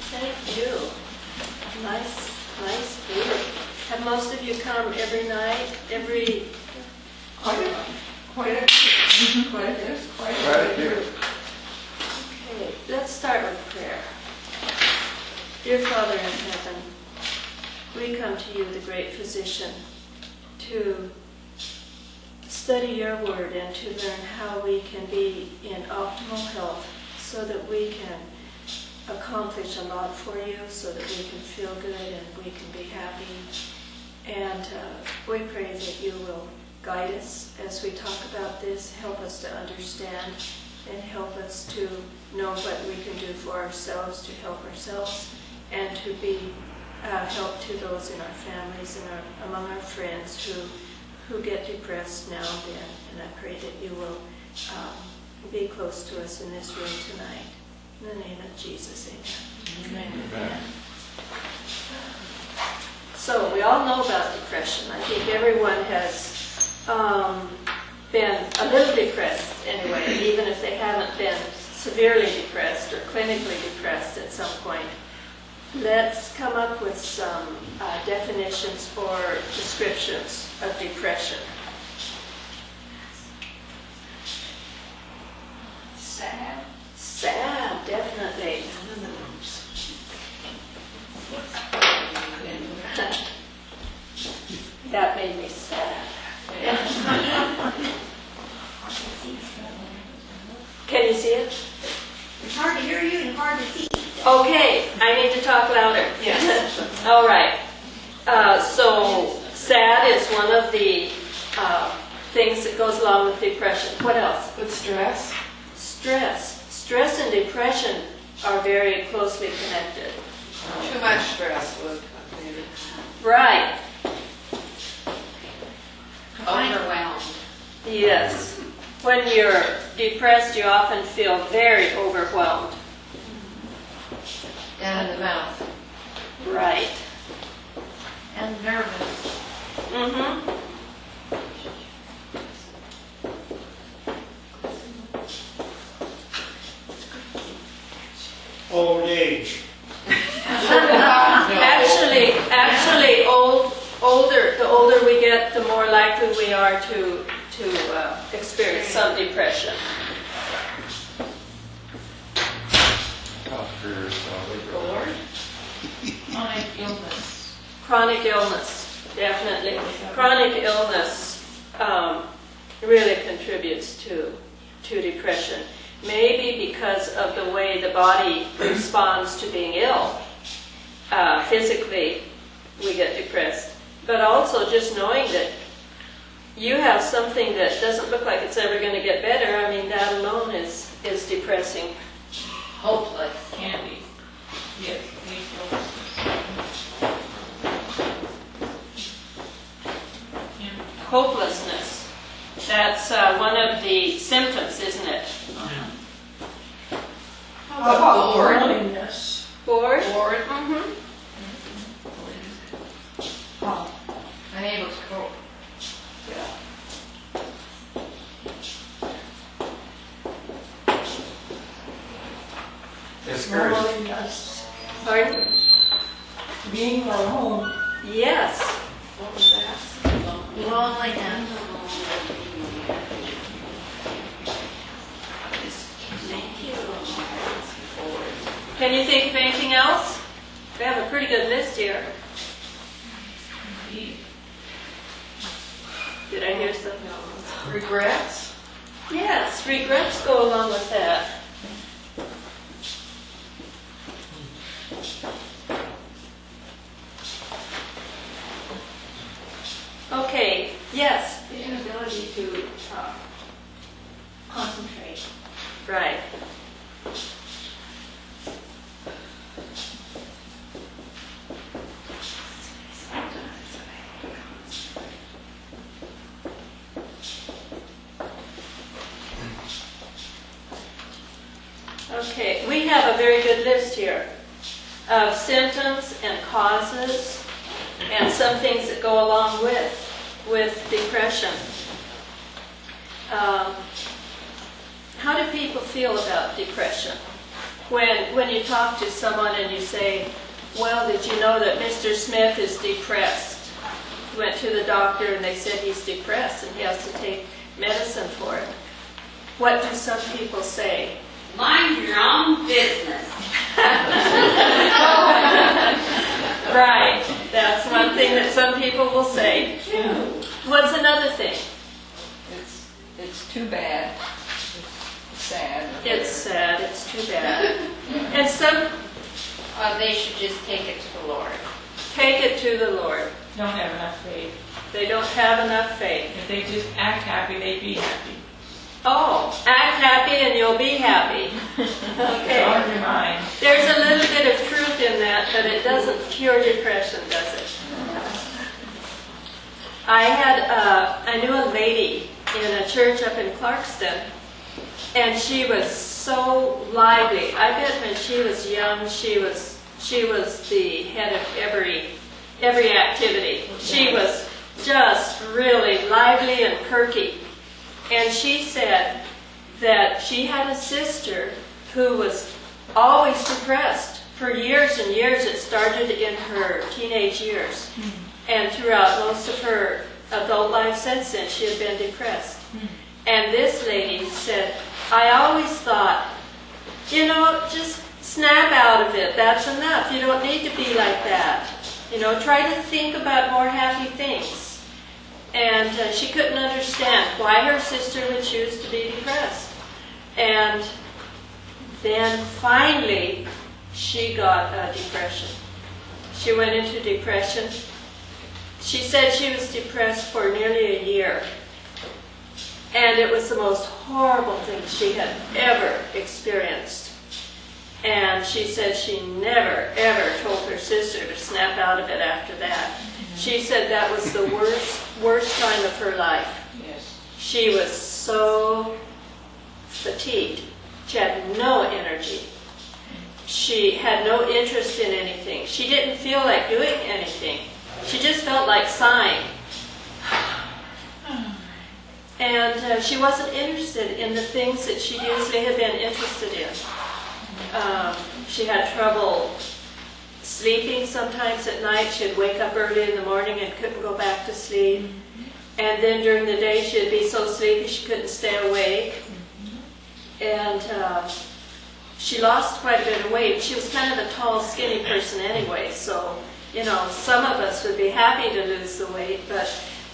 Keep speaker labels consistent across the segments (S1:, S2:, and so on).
S1: Thank you. Nice group. Have most of you come every night?
S2: Quite a few.
S1: Okay, let's start with prayer. Dear Father in heaven, we come to you, the great physician, to study your word and to learn how we can be in optimal health so that we can accomplish a lot for you, so that we can feel good and we can be happy. And we pray that you will guide us as we talk about this, help us to understand, and help us to know what we can do for ourselves, to help ourselves, and to be help to those in our families and among our friends who get depressed now and then. And I pray that you will be close to us in this room tonight. In the name of Jesus, amen.
S2: Amen.
S1: So we all know about depression. I think everyone has been a little depressed anyway, even if they haven't been severely depressed or clinically depressed at some point. Let's come up with some definitions or descriptions of depression. Sad, definitely. That made me sad. Can you see it?
S3: It's hard to hear you and hard to see.
S1: Okay, I need to talk louder.
S3: Yes.
S1: All right. So sad is one of the things that goes along with depression. What else?
S2: With stress?
S1: Stress and depression are very closely connected.
S2: Too much stress would maybe.
S1: Right.
S2: Overwhelmed.
S1: Yes. When you're depressed, you often feel very overwhelmed.
S2: Down in the mouth.
S1: Right.
S3: And nervous.
S1: Mm-hmm.
S4: Old age.
S1: Actually, the older we get, the more likely we are to experience some depression.
S2: Bored?
S3: Chronic illness.
S1: Chronic illness, definitely. Chronic illness really contributes to depression. Maybe because of the way the body responds to being ill. Physically, we get depressed. But also just knowing that you have something that doesn't look like it's ever going to get better, I mean, that alone is depressing.
S2: Hopeless.
S3: Can be. Yes.
S1: Hopelessness. That's one of the symptoms, isn't it?
S3: How about
S2: bored?
S3: loneliness?
S1: Bored?
S2: Bored.
S1: Mm-hmm.
S3: Oh,
S2: Unable to cope.
S4: Discouraged.
S3: loneliness.
S1: Pardon?
S3: Being alone.
S1: Yes.
S2: What was that?
S3: Loneliness.
S1: Can you think of anything else? We have a pretty good list here. Did I hear something else?
S2: Regrets?
S1: Yes, regrets go along with that. Okay, yes.
S3: The inability to concentrate.
S1: Right. Okay, we have a very good list here of symptoms and causes and some things that go along with depression. How do people feel about depression? When you talk to someone and you say, well, did you know that Mr. Smith is depressed? He went to the doctor and they said he's depressed and he has to take medicine for it. What do some people say?
S4: Mind your own business.
S1: Right. That's one thing that some people will say. What's another thing?
S3: It's too bad. It's sad.
S1: It's sad. It's too bad. And some
S2: They should just take it to the Lord.
S1: take it to the Lord.
S3: Don't have enough faith.
S1: They don't have enough faith.
S3: If they just act happy, they'd be happy.
S1: Oh, act happy and you'll be happy.
S3: It's
S1: Okay.
S3: on your mind.
S1: There's a little bit of truth in that, but it doesn't cure depression, does it? I knew a lady in a church up in Clarkston, and she was so lively. I bet when she was young, she was the head of every activity. She was just really lively and perky. And she said that she had a sister who was always depressed for years and years. It started in her teenage years. And throughout most of her adult life since then, she had been depressed. And this lady said, I always thought, just snap out of it. That's enough. You don't need to be like that. Try to think about more happy things. And she couldn't understand why her sister would choose to be depressed. And then finally, she got depression. She went into depression. She said she was depressed for nearly a year. And it was the most horrible thing she had ever experienced. And she said she never, ever told her sister to snap out of it after that. She said that was the worst time of her life.
S3: Yes.
S1: She was so fatigued. She had no energy. She had no interest in anything. She didn't feel like doing anything. She just felt like sighing. And she wasn't interested in the things that she usually had been interested in. She had trouble sleeping sometimes at night. She'd wake up early in the morning and couldn't go back to sleep. And then during the day she'd be so sleepy she couldn't stay awake. And she lost quite a bit of weight. She was kind of a tall, skinny person anyway, so, some of us would be happy to lose the weight, but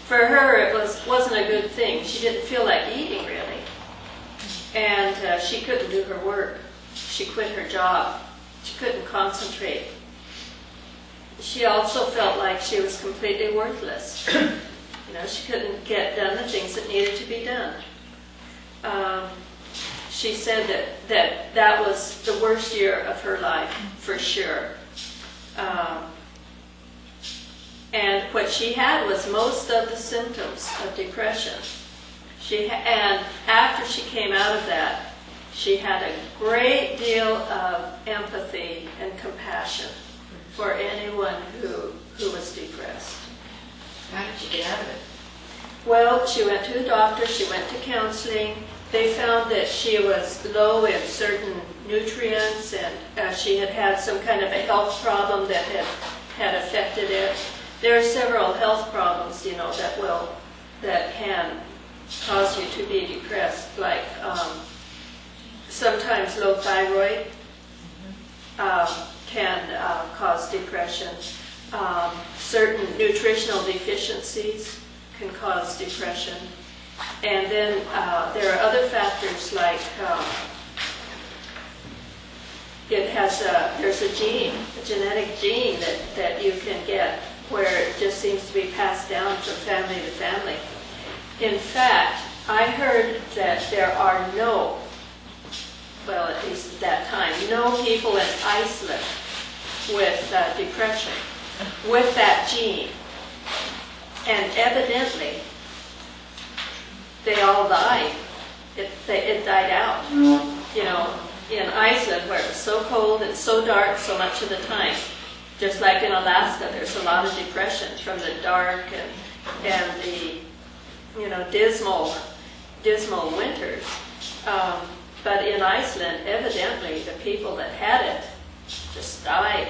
S1: for her it wasn't a good thing. She didn't feel like eating, really. And she couldn't do her work. She quit her job. She couldn't concentrate. She also felt like she was completely worthless. She couldn't get done the things that needed to be done. She said that was the worst year of her life, for sure. And what she had was most of the symptoms of depression. And after she came out of that, she had a great deal of empathy and compassion for anyone who was depressed.
S2: How did she get out of it?
S1: Well, she went to the doctor, she went to counseling. They found that she was low in certain nutrients, and she had had some kind of a health problem that had affected it. There are several health problems, that can cause you to be depressed, like sometimes low thyroid can cause depression. Certain nutritional deficiencies can cause depression. And then there are other factors like there's a gene, a genetic gene that you can get where it just seems to be passed down from family to family. In fact, I heard that there are at least at that time, no people in Iceland with depression, with that gene. And evidently, they all died. It died out. in Iceland, where it was so cold and so dark so much of the time, just like in Alaska, there's a lot of depression from the dark and the dismal winters. But in Iceland, evidently, the people that had it just died.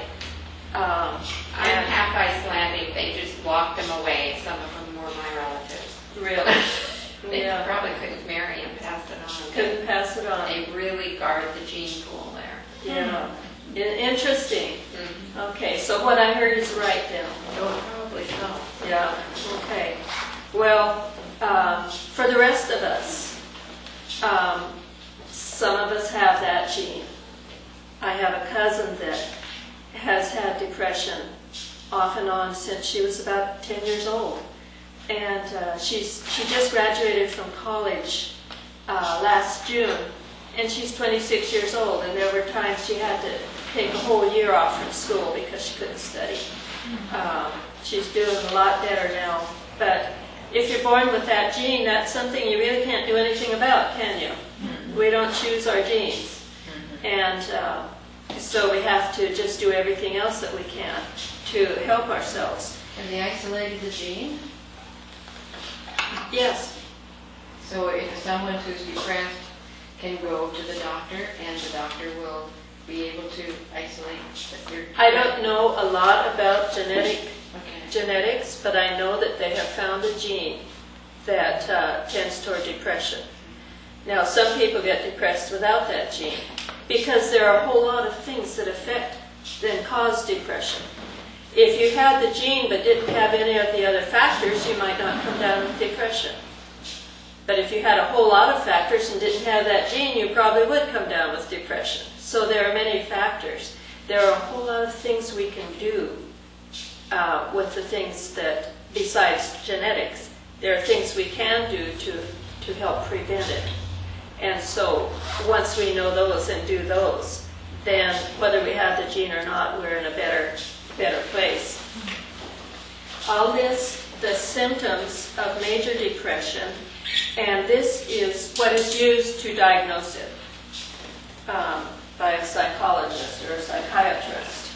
S2: I'm half Icelandic. They just walked them away. Some of them were my relatives.
S1: Really?
S2: They
S1: Yeah.
S2: probably couldn't marry and pass it on.
S1: Couldn't pass it on.
S2: They really guard the gene pool there.
S1: Yeah. Interesting.
S2: Mhm.
S1: Okay, so what I heard is right then.
S2: Oh, probably so.
S1: Yeah, okay. Well, for the rest of us, some of us have that gene. I have a cousin that has had depression off and on since she was about 10 years old. And she just graduated from college last June, and she's 26 years old, and there were times she had to take a whole year off from school because she couldn't study. She's doing a lot better now. But if you're born with that gene, that's something you really can't do anything about, can you? We don't choose our genes. And so we have to just do everything else that we can to help ourselves.
S2: And they isolated the gene?
S1: Yes.
S2: So if someone who's depressed can go to the doctor and the doctor will be able to isolate that they're
S1: I don't know a lot about
S2: Okay.
S1: genetics, but I know that they have found a gene that tends toward depression. Now, some people get depressed without that gene because there are a whole lot of things that affect and cause depression. If you had the gene but didn't have any of the other factors, you might not come down with depression. But if you had a whole lot of factors and didn't have that gene, you probably would come down with depression. So there are many factors. There are a whole lot of things we can do with the things that, besides genetics, there are things we can do to help prevent it. And so once we know those and do those, then whether we have the gene or not, we're in a better place. I'll list the symptoms of major depression, and this is what is used to diagnose it by a psychologist or a psychiatrist.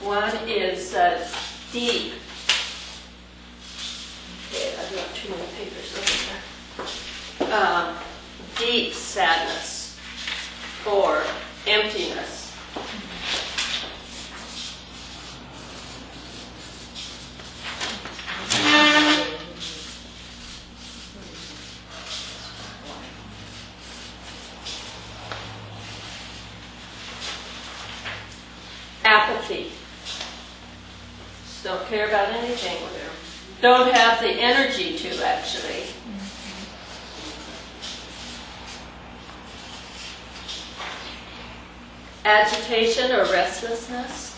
S1: One is deep. Okay, I've got too many papers over there. Deep sadness or emptiness. Apathy. Just don't care about anything. Don't have the energy to, actually. Agitation or restlessness.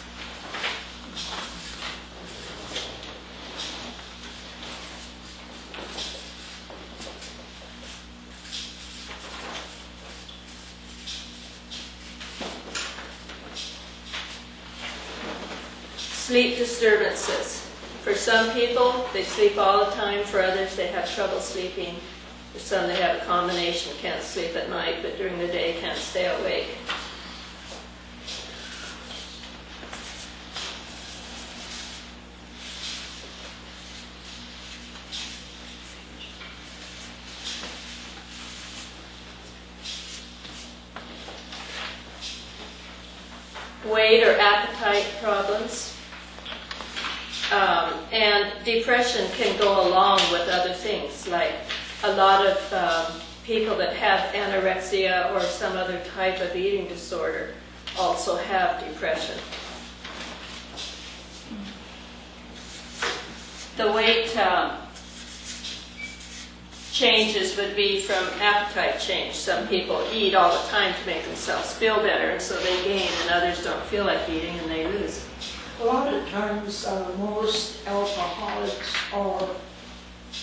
S1: Sleep disturbances. For some people, they sleep all the time. For others, they have trouble sleeping. For some, they have a combination, can't sleep at night, but during the day can't stay awake. Weight or appetite problems. And depression can go along with other things, like a lot of people that have anorexia or some other type of eating disorder also have depression. The weight changes would be from appetite change. Some people eat all the time to make themselves feel better, and so they gain, and others don't feel like eating and they lose.
S5: A lot of times, most alcoholics are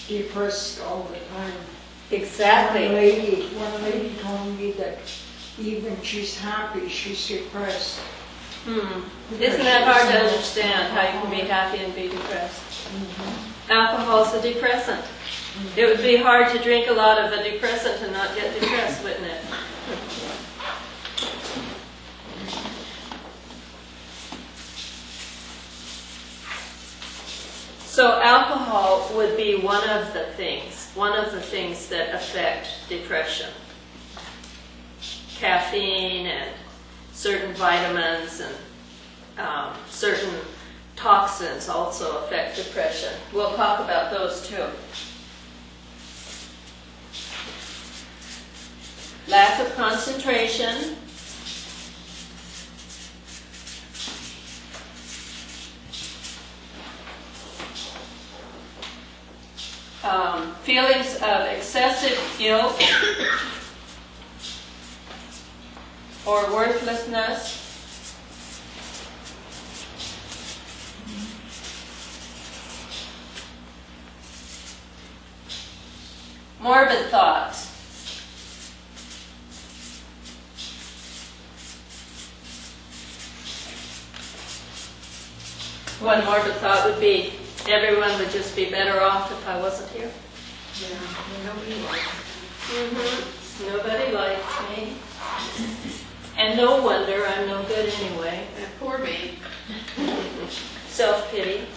S5: depressed all the time.
S1: Exactly.
S5: One lady told me that even she's happy, she's depressed.
S1: Isn't that hard to understand, how you can be happy and be depressed? Alcohol is a depressant. It would be hard to drink a lot of a depressant and not get depressed, wouldn't it? would be one of the things that affect depression. Caffeine and certain vitamins and certain toxins also affect depression. We'll talk about those too. Lack of concentration. Feelings of excessive guilt or worthlessness. Morbid thoughts. One morbid thought would be, everyone would just be better off if I wasn't here.
S2: Yeah, nobody likes
S1: Nobody likes me. And no wonder, I'm no good anyway.
S2: Poor me.
S1: Self-pity.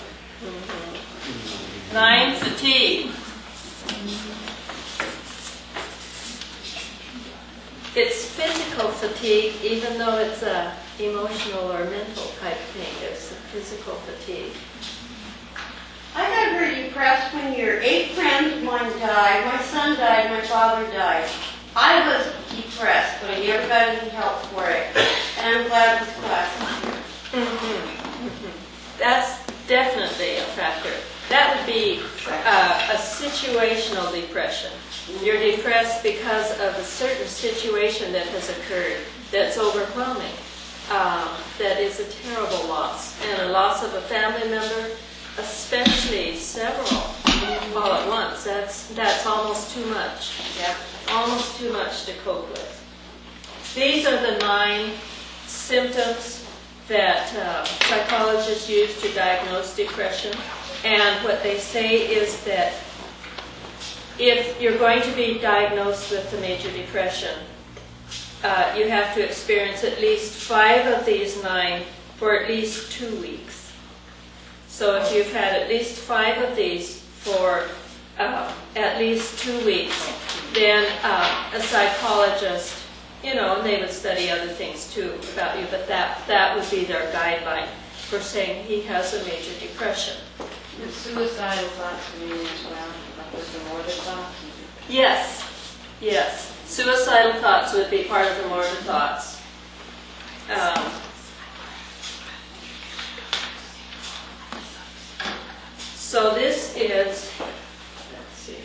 S1: 9, fatigue. It's physical fatigue, even though it's a emotional or mental type thing. It's a physical fatigue.
S4: I got very depressed when your 8 friends of mine died. My son died, my father died. I was depressed, but I never got any help for it. And I'm glad this class is here.
S1: That's definitely a factor. That would be a situational depression. You're depressed because of a certain situation that has occurred that's overwhelming. That is a terrible loss. And a loss of a family member, especially several all at once, that's almost too much.
S2: Yeah.
S1: Almost too much to cope with. These are the 9 symptoms that psychologists use to diagnose depression. And what they say is that if you're going to be diagnosed with a major depression, you have to experience at least 5 of these 9 for at least 2 weeks. So if you've had at least 5 of these for at least 2 weeks, then a psychologist, and they would study other things too about you, but that would be their guideline for saying he has a major depression.
S2: The suicidal thoughts to me as well, like with the morbid thoughts.
S1: Yes. Suicidal thoughts would be part of the morbid thoughts. So this is, let's see.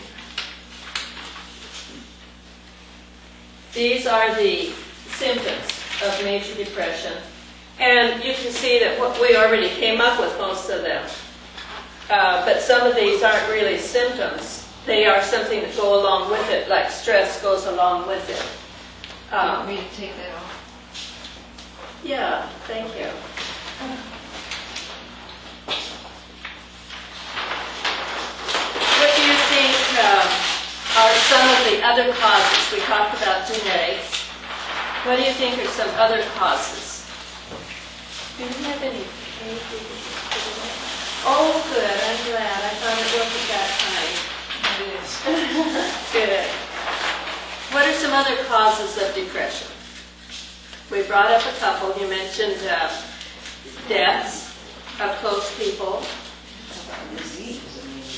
S1: These are the symptoms of major depression. And you can see that we already came up with most of them. But some of these aren't really symptoms. They are something that go along with it, like stress goes along with it.
S2: You want me to take that off?
S1: Yeah, thank you. What do you think are some of the other causes? We talked about genetics. What do you think are some other causes? Do you have any? Oh, good. I'm glad. I thought it wasn't that kind.
S2: It is.
S1: Good. What are some other causes of depression? We brought up a couple. You mentioned deaths of close people.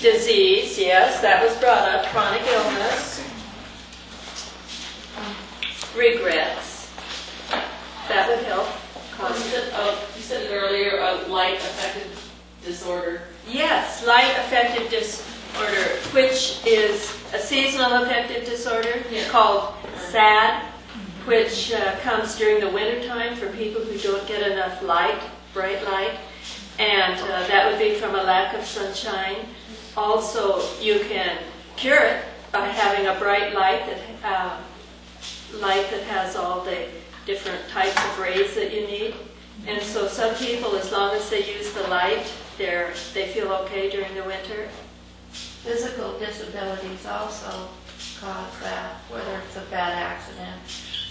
S1: Disease, yes, that was brought up. Chronic illness. Regrets. That would help.
S6: You said it earlier, a light affective disorder.
S1: Yes, light affective disorder, which is a seasonal affective disorder called SAD, which comes during the wintertime for people who don't get enough light, bright light, and that would be from a lack of sunshine. Also, you can cure it by having a bright light that has all the different types of rays that you need. And so some people, as long as they use the light, they feel okay during the winter.
S7: Physical disabilities also cause that, whether it's a bad accident,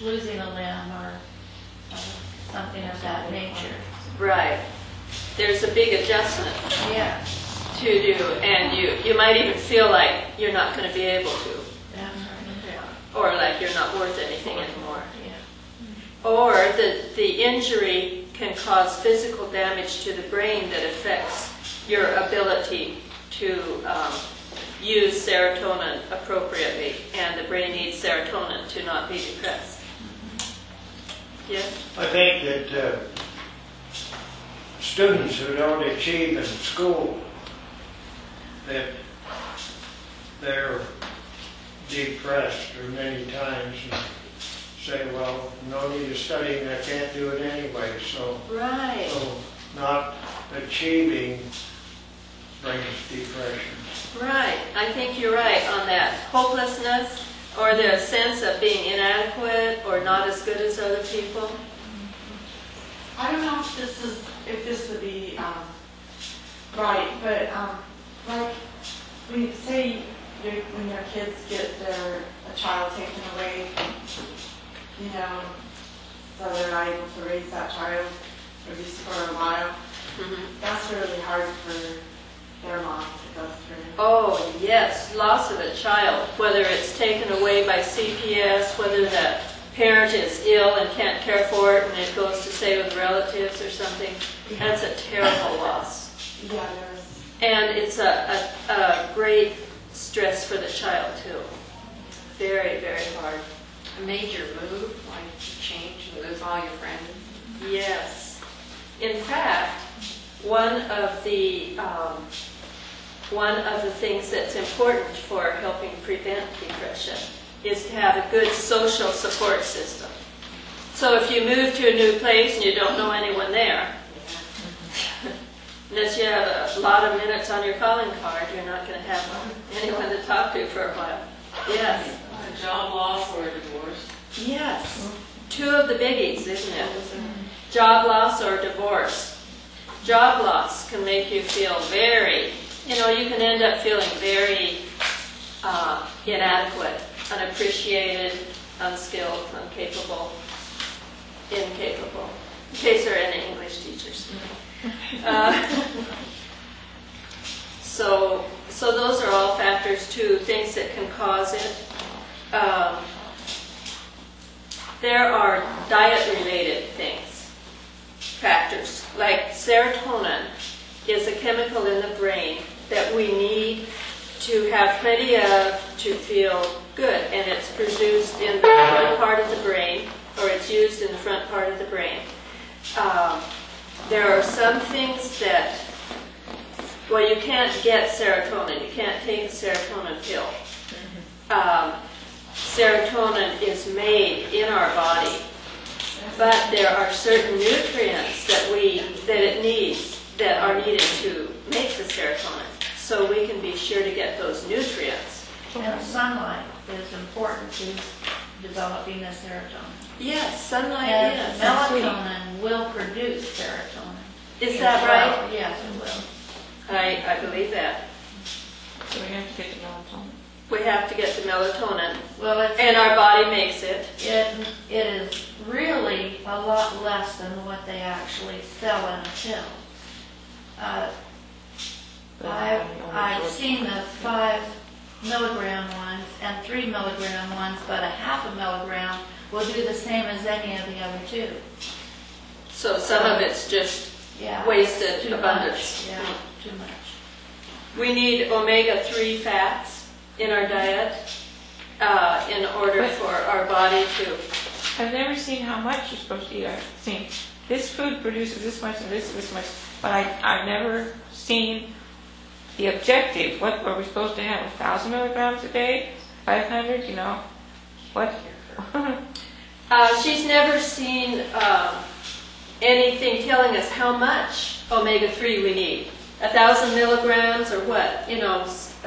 S7: losing a limb, or something of that nature.
S1: Right. There's a big adjustment
S7: Yeah.
S1: to do, and you might even feel like you're not going to be able to, or like you're not worth anything anymore. Or the injury can cause physical damage to the brain that affects your ability to use serotonin appropriately, and the brain needs serotonin to not be depressed. Yes?
S8: I think that students who don't achieve in school, that they're depressed or many times and say, well, no need of studying, I can't do it anyway. So not achieving brings depression.
S1: Right. I think you're right on that. Hopelessness, or the sense of being inadequate or not as good as other people.
S9: I don't know if this would be right, but like when you say when your kids get a child taken away, you know, so they're not able to raise that child at least for a while. That's really hard for their mom to go through.
S1: Oh, yes, loss of a child, whether it's taken away by CPS, whether the parent is ill and can't care for it and it goes to stay with relatives or something. That's a terrible loss.
S9: Yeah, there's.
S1: And it's a great stress for the child, too. Very, very hard.
S2: A major move, like change, lose all your friends.
S1: Yes. In fact, one of the things that's important for helping prevent depression is to have a good social support system. So if you move to a new place and you don't know anyone there, unless you have a lot of minutes on your calling card, you're not going to have anyone to talk to for a while. Yes.
S6: A job loss or a divorce.
S1: Yes. Two of the biggies, isn't it? Job loss or divorce. Job loss can make you feel very, you can end up feeling very inadequate, unappreciated, unskilled, incapable. In case there are any English teachers. So those are all factors too, things that can cause it. There are diet-related factors, like serotonin is a chemical in the brain that we need to have plenty of to feel good, and it's produced in the front part of the brain, or it's used in the front part of the brain. There are some things that, you can't get serotonin. You can't take a serotonin pill. Serotonin is made in our body, but there are certain nutrients that it needs that are needed to make the serotonin, so we can be sure to get those nutrients.
S7: And sunlight is important to developing the serotonin.
S1: Yes, sunlight
S7: And
S1: is.
S7: melatonin will produce serotonin.
S1: Is that right?
S7: Yes, it will.
S1: I believe that.
S3: So we have to get the melatonin.
S1: We have to get the melatonin,
S7: Well,
S1: and our body makes it.
S7: it is really a lot less than what they actually sell in a pill. I've seen the 5 milligram ones and 3 milligram ones, but a half a milligram will do the same as any of the other two.
S1: So some of it's just
S7: Yeah,
S1: wasted
S7: too
S1: abundance.
S7: much. Yeah, too much.
S1: We need omega-3 fats in our diet in order for our body to...
S3: I've never seen how much you're supposed to eat. I've seen this food produces this much and this much, but I've never seen the objective. What are we supposed to have? 1,000 milligrams a day? 500? What?
S1: She's never seen anything telling us how much omega-3 we need. 1,000 milligrams or what?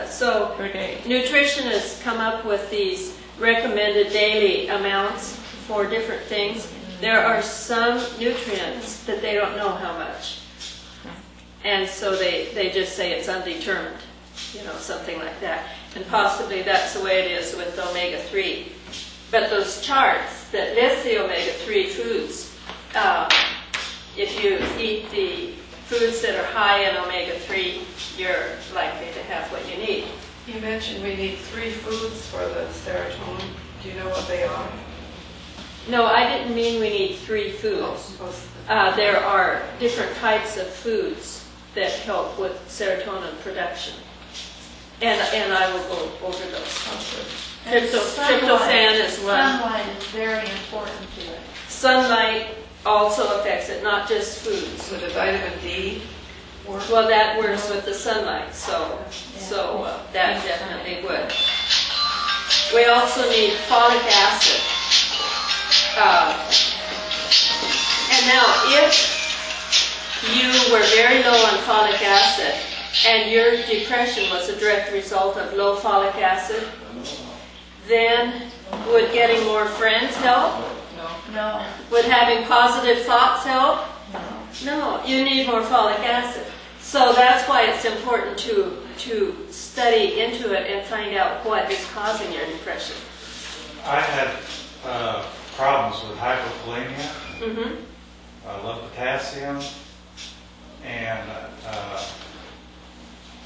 S1: So
S3: Per day.
S1: nutritionists come up with these recommended daily amounts for different things. There are some nutrients that they don't know how much. And so they just say it's undetermined, something like that. And possibly that's the way it is with omega-3. But those charts that list the omega-3 foods, if you eat the foods that are high in omega-3, you're likely to have what you need.
S9: You mentioned we need 3 foods for the serotonin. Do you know what they are?
S1: No, I didn't mean we need 3 foods. There are different types of foods that help with serotonin production. And I will go over those. Tryptophan as well.
S7: Sunlight is very important to it.
S1: Sunlight also affects it, not just foods.
S9: So the vitamin D work?
S1: Well, that works with the sunlight, so that definitely would. We also need folic acid. And now, if you were very low on folic acid and your depression was a direct result of low folic acid, then would getting more friends help?
S7: No,
S1: Would having positive thoughts help? No, you need more folic acid. So that's why it's important to study into it and find out what is causing your depression.
S10: I had problems with hypokalemia,
S1: Mm-hmm.
S10: low potassium, and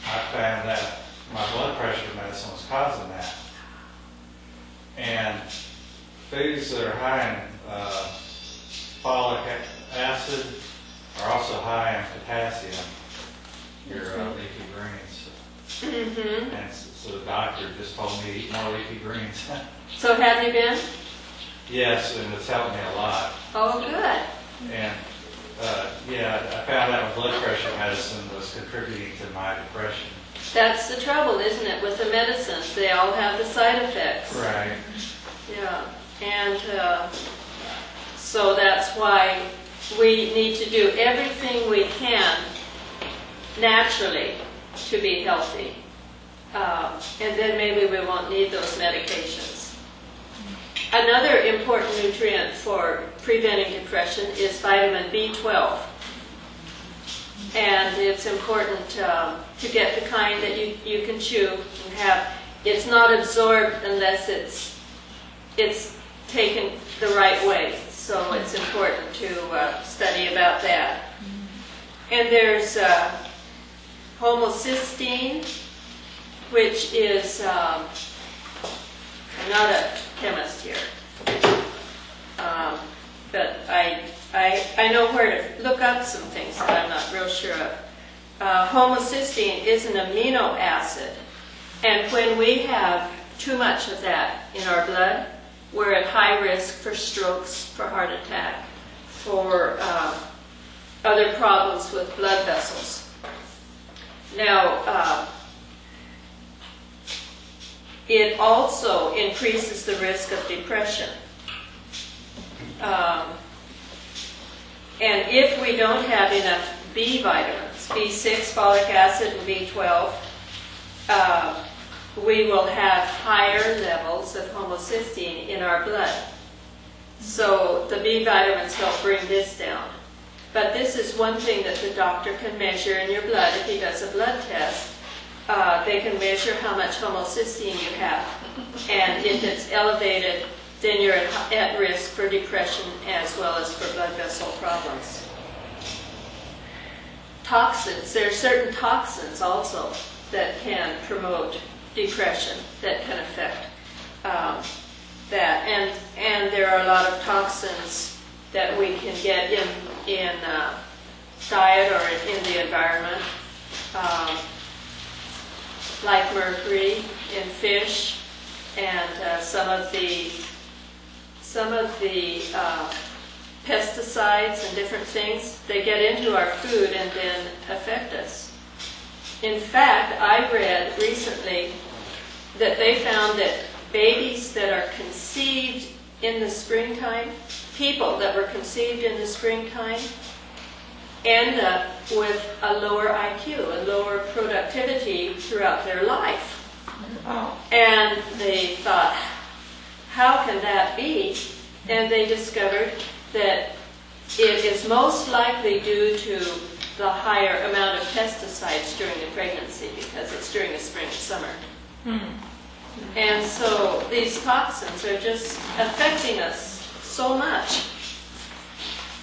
S10: I found that my blood pressure medicine was causing that. And foods that are high in folic acid are also high in potassium, your leafy greens.
S1: Mm-hmm.
S10: And so the doctor just told me to eat more leafy greens.
S1: So have you been?
S10: Yes, and it's helped me a lot.
S1: Oh, good.
S10: And I found out blood pressure medicine was contributing to my depression.
S1: That's the trouble, isn't it, with the medicines? They all have the side effects.
S10: Right.
S1: Yeah. And so that's why we need to do everything we can naturally to be healthy. And then maybe we won't need those medications. Another important nutrient for preventing depression is vitamin B12. And it's important to get the kind that you can chew and have. It's not absorbed unless it's taken the right way. So it's important to study about that. And there's homocysteine, which is, I'm not a chemist here, but I know where to look up some things that I'm not real sure of. Homocysteine is an amino acid, and when we have too much of that in our blood, we're at high risk for strokes, for heart attack, for other problems with blood vessels. Now, it also increases the risk of depression. And if we don't have enough B vitamins, B6, folic acid, and B12, we will have higher levels of homocysteine in our blood. So the B vitamins help bring this down. But this is one thing that the doctor can measure in your blood if he does a blood test. They can measure how much homocysteine you have. And if it's elevated, then you're at risk for depression as well as for blood vessel problems. Toxins. There are certain toxins also that can promote depression, that can affect that. And there are a lot of toxins that we can get in diet or in the environment. Like mercury in fish, and some of the pesticides and different things, they get into our food and then affect us. In fact, I read recently that they found that babies that are conceived in the springtime, people that were conceived in the springtime, end up with a lower IQ, a lower productivity throughout their life.
S3: Oh.
S1: And they thought, how can that be? And they discovered that it is most likely due to the higher amount of pesticides during the pregnancy, because it's during the spring and summer. And so these toxins are just affecting us so much.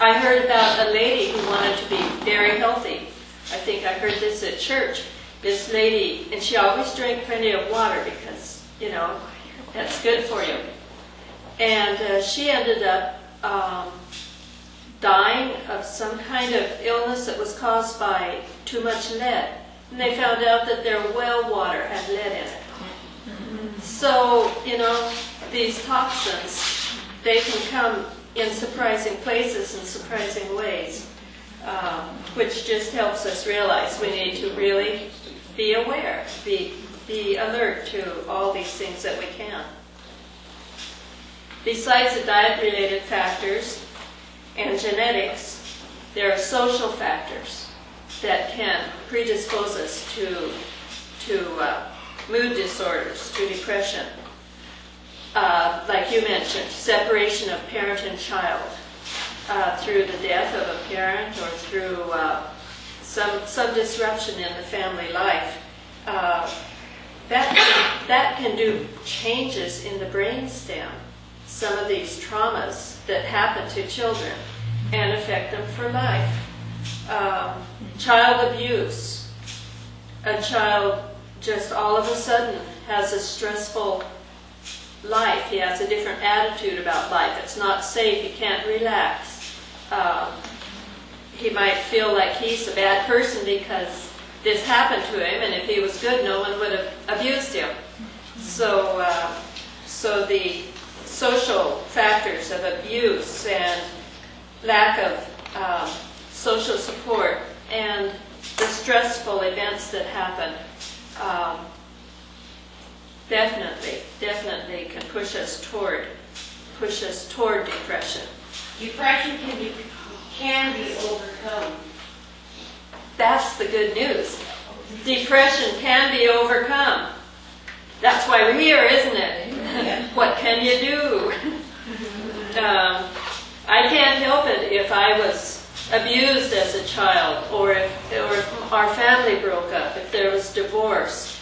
S1: I heard about a lady who wanted to be very healthy. I think I heard this at church. This lady, and she always drank plenty of water because, you know, that's good for you. And she ended up dying of some kind of illness that was caused by too much lead. And they found out that their well water had lead in it. So, you know, these toxins, they can come in surprising places in surprising ways, which just helps us realize we need to really be aware, be alert to all these things that we can. Besides the diet-related factors and genetics, there are social factors that can predispose us to mood disorders, to depression. Like you mentioned, separation of parent and child through the death of a parent or through some disruption in the family life. That can do changes in the brainstem. Some of these traumas that happen to children and affect them for life. Child abuse. A child just all of a sudden has a stressful life. He has a different attitude about life. It's not safe. He can't relax. He might feel like he's a bad person because this happened to him, and if he was good, no one would have abused him. So the social factors of abuse and lack of social support and the stressful events that happen definitely can push us toward depression.
S4: Depression can be overcome.
S1: That's the good news. Depression can be overcome. That's why we're here, isn't it? What can you do? I can't help it if I was abused as a child, or if our family broke up, if there was divorce.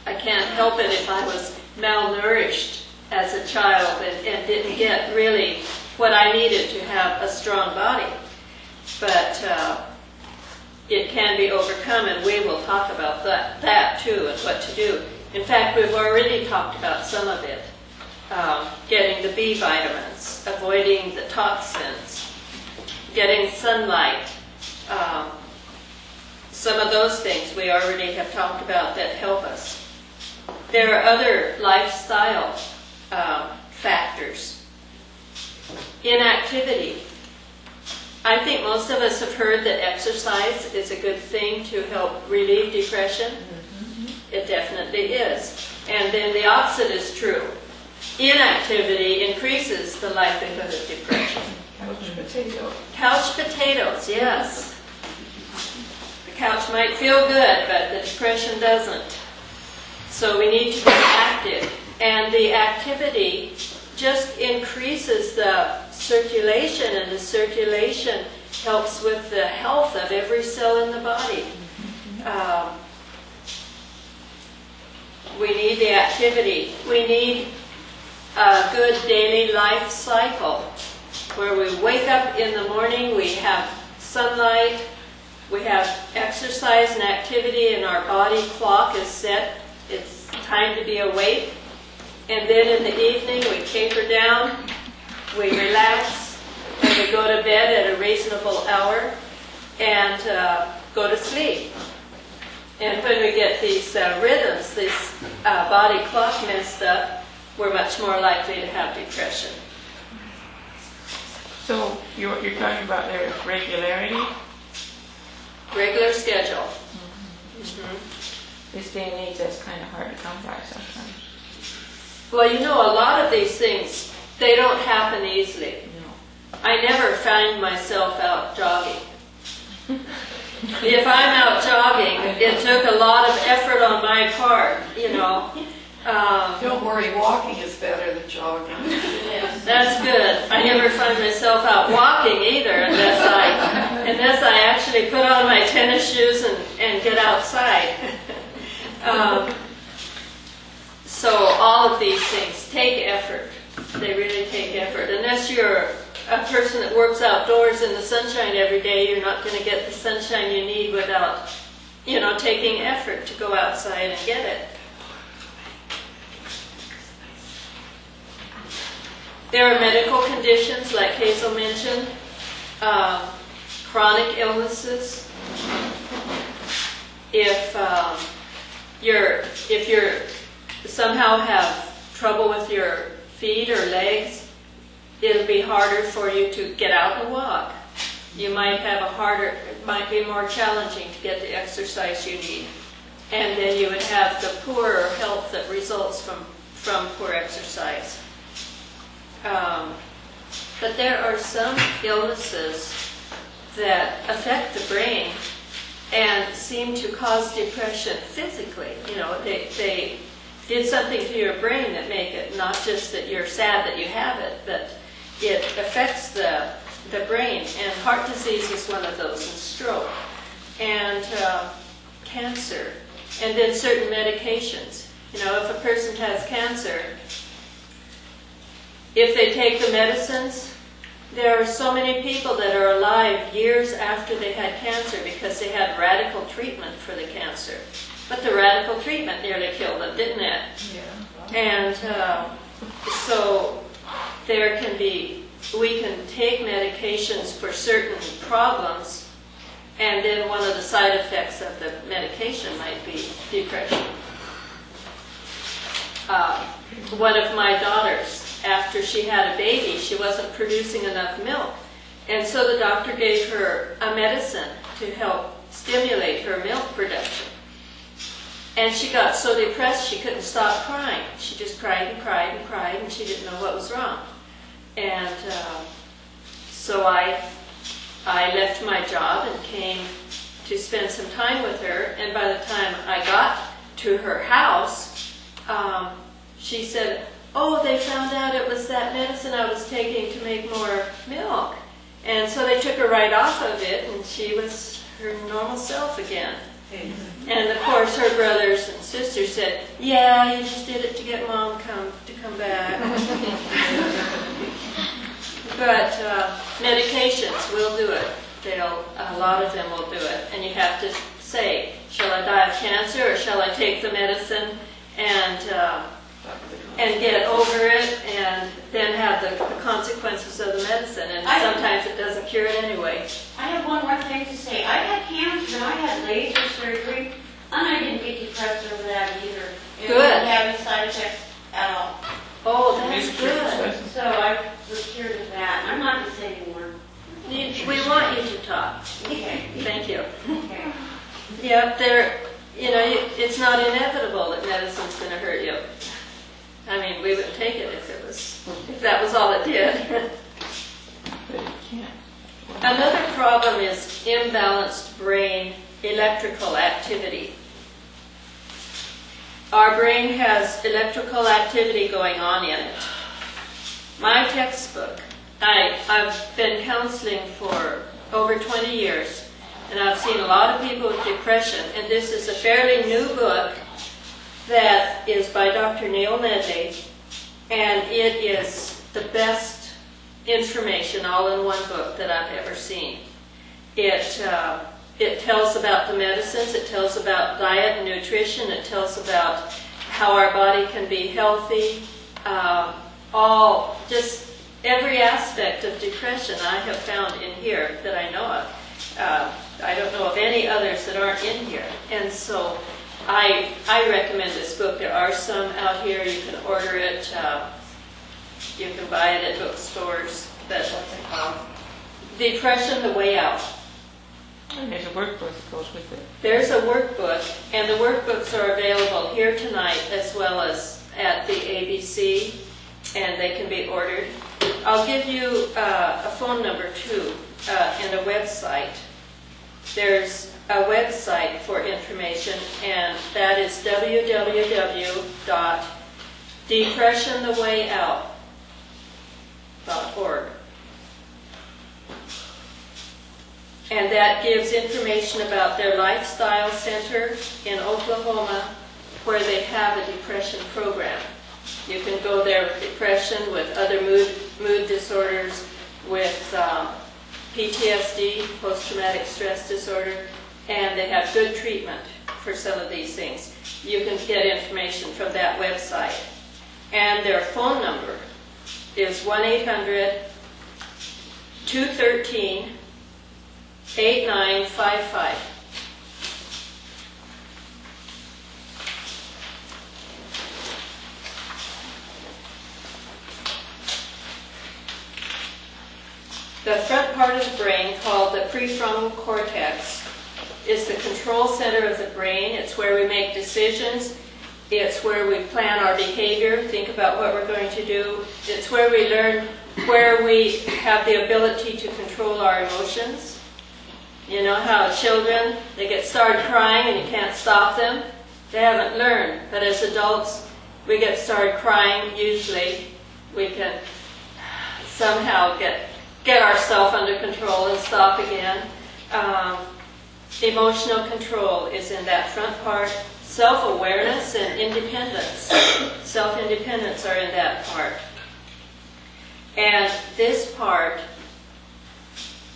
S1: I can't help it if I was malnourished as a child and didn't get really what I needed to have a strong body. But it can be overcome, and we will talk about that too, and what to do. In fact, we've already talked about some of it. Getting the B vitamins, avoiding the toxins, getting sunlight. Some of those things we already have talked about that help us. There are other lifestyle factors. Inactivity. I think most of us have heard that exercise is a good thing to help relieve depression. It definitely is. And then the opposite is true. Inactivity increases the likelihood of depression.
S3: Couch potatoes.
S1: Couch potatoes, yes. The couch might feel good, but the depression doesn't. So we need to be active. And the activity just increases the circulation, and the circulation helps with the health of every cell in the body. We need the activity. We need a good daily life cycle where we wake up in the morning, we have sunlight, we have exercise and activity, and our body clock is set. It's time to be awake. And then in the evening we taper down, we relax, and we go to bed at a reasonable hour and go to sleep. And when we get these rhythms, this body clock messed up, we're much more likely to have depression.
S3: So you're talking about their regularity?
S1: Regular schedule.
S3: This day and age, that's kind of hard to come by sometimes.
S1: Well, you know, a lot of these things, they don't happen easily.
S3: No.
S1: I never find myself out jogging. If I'm out jogging, it took a lot of effort on my part, you know.
S6: Don't worry, walking is better than jogging.
S1: That's good. I never find myself out walking either unless I actually put on my tennis shoes and get outside. So all of these things take effort. They really take effort. Unless you're a person that works outdoors in the sunshine every day, you're not going to get the sunshine you need without, taking effort to go outside and get it. There are medical conditions, like Hazel mentioned, chronic illnesses. If you're somehow have trouble with your feet or legs, it'll be harder for you to get out and walk. You might it might be more challenging to get the exercise you need. And then you would have the poorer health that results from poor exercise. But there are some illnesses that affect the brain and seem to cause depression physically. They did something to your brain that make it not just that you're sad that you have it, but it affects the brain. And heart disease is one of those, and stroke, and cancer, and then certain medications. If a person has cancer, if they take the medicines, there are so many people that are alive years after they had cancer because they had radical treatment for the cancer. But the radical treatment nearly killed them, didn't it? Yeah. And so we can take medications for certain problems, and then one of the side effects of the medication might be depression. One of my daughters, after she had a baby, she wasn't producing enough milk. And so the doctor gave her a medicine to help stimulate her milk production. And she got so depressed she couldn't stop crying. She just cried and cried and cried, and she didn't know what was wrong. And so I left my job and came to spend some time with her. And by the time I got to her house, she said, "Oh, they found out it was that medicine I was taking to make more milk." And so they took her right off of it, and she was her normal self again. And of course, her brothers and sisters said, "Yeah, you just did it to get Mom to come back." But medications will do it. A lot of them will do it. And you have to say, shall I die of cancer, or shall I take the medicine and get over it, and then have the consequences of the medicine? And sometimes it doesn't cure it anyway.
S4: I have one more thing to say. I had cancer, and I had laser surgery, and I didn't get depressed over that either. It
S1: Good.
S4: didn't have any side effects at all.
S1: Oh, that's good.
S4: So I was cured of that. I'm not going to say anymore.
S1: We want you to talk.
S4: Okay.
S1: Thank you.
S4: Okay.
S1: Yep, it's not inevitable that medicine's going to hurt you. I mean, we would take it if that was all it did. Another problem is imbalanced brain electrical activity. Our brain has electrical activity going on in it. My textbook, I've been counseling for over 20 years, and I've seen a lot of people with depression, and this is a fairly new book that is by Dr. Neil Nedley, and it is the best information all in one book that I've ever seen. It tells about the medicines, it tells about diet and nutrition, it tells about how our body can be healthy, just every aspect of depression I have found in here that I know of. I don't know of any others that aren't in here. And so I recommend this book. There are some out here. You can order it. You can buy it at bookstores. But Depression, the Way Out.
S3: And there's a workbook that goes with it.
S1: There's a workbook, and the workbooks are available here tonight as well as at the ABC, and they can be ordered. I'll give you a phone number too, and a website. There's a website for information, and that is www.depressionthewayout.org. And that gives information about their lifestyle center in Oklahoma, where they have a depression program. You can go there with depression, with other mood disorders, with PTSD, post-traumatic stress disorder, and they have good treatment for some of these things. You can get information from that website. And their phone number is 1-800-213-8955. The front part of the brain, called the prefrontal cortex, is the control center of the brain. It's where we make decisions. It's where we plan our behavior, think about what we're going to do. It's where we learn, where we have the ability to control our emotions. You know how children, they get started crying and you can't stop them? They haven't learned. But as adults, we get started crying, usually we can somehow get ourselves under control and stop again. Emotional control is in that front part. Self-awareness and independence. Self-independence are in that part. And this part,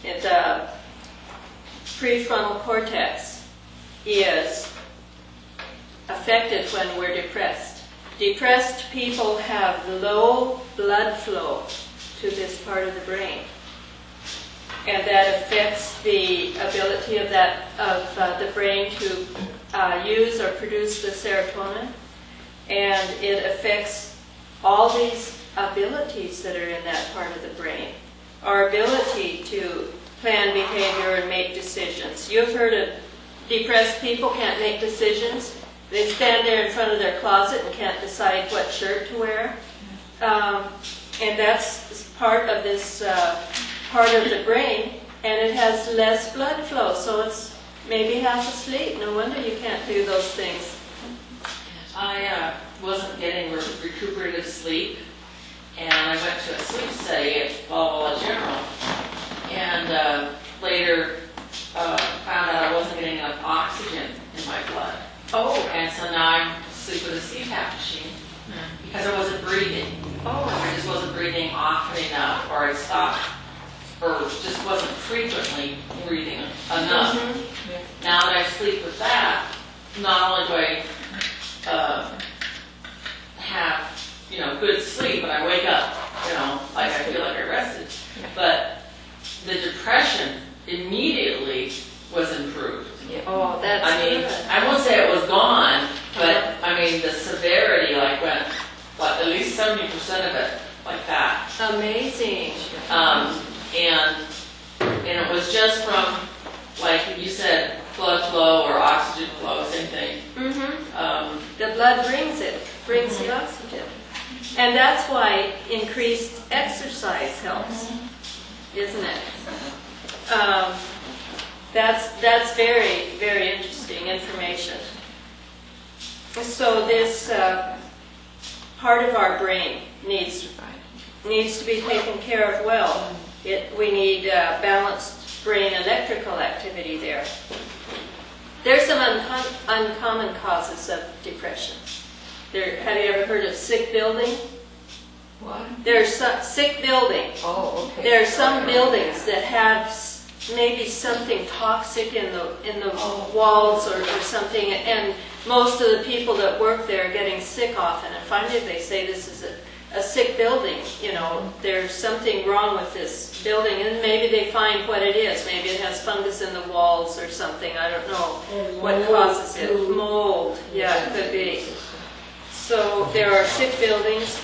S1: the prefrontal cortex, is affected when we're depressed. Depressed people have low blood flow to this part of the brain. And that affects the ability of the brain to use or produce the serotonin. And it affects all these abilities that are in that part of the brain. Our ability to plan behavior and make decisions. You've heard of depressed people can't make decisions. They stand there in front of their closet and can't decide what shirt to wear. And that's part of this part of the brain, and it has less blood flow, so it's maybe half asleep. No wonder you can't do those things.
S6: I wasn't getting recuperative sleep, and I went to a sleep study at Balboa General, and later found out I wasn't getting enough oxygen in my blood.
S1: Oh.
S6: And so now I'm asleep with a CPAP machine because I wasn't breathing.
S1: Oh.
S6: I just wasn't breathing often enough, or I stopped, or just wasn't frequently breathing enough.
S1: Mm-hmm.
S6: Now that I sleep with that, not only do I have, good sleep when I wake up, like I feel like I rested, but the depression immediately was improved.
S1: Yeah. Oh, that's
S6: good. I won't say it was gone, but the severity went, at least 70% of it, like that.
S1: Amazing.
S6: And it was just from, like you said, blood flow or oxygen flow, same thing.
S1: Mm-hmm. The blood brings the oxygen. And that's why increased exercise helps, isn't it? That's very, very interesting information. So this part of our brain needs to be taken care of well. We need balanced brain electrical activity there. There's some uncommon causes of depression. Have you ever heard of sick building?
S3: What?
S1: There's some sick building.
S3: Oh, okay.
S1: There are some buildings that have maybe something toxic in the walls or something, and most of the people that work there are getting sick often. And finally, they say this is a sick building. There's something wrong with this building, and maybe they find what it is. Maybe it has fungus in the walls or something. I don't know what causes it. Mold. Yeah, it could be. So there are sick buildings.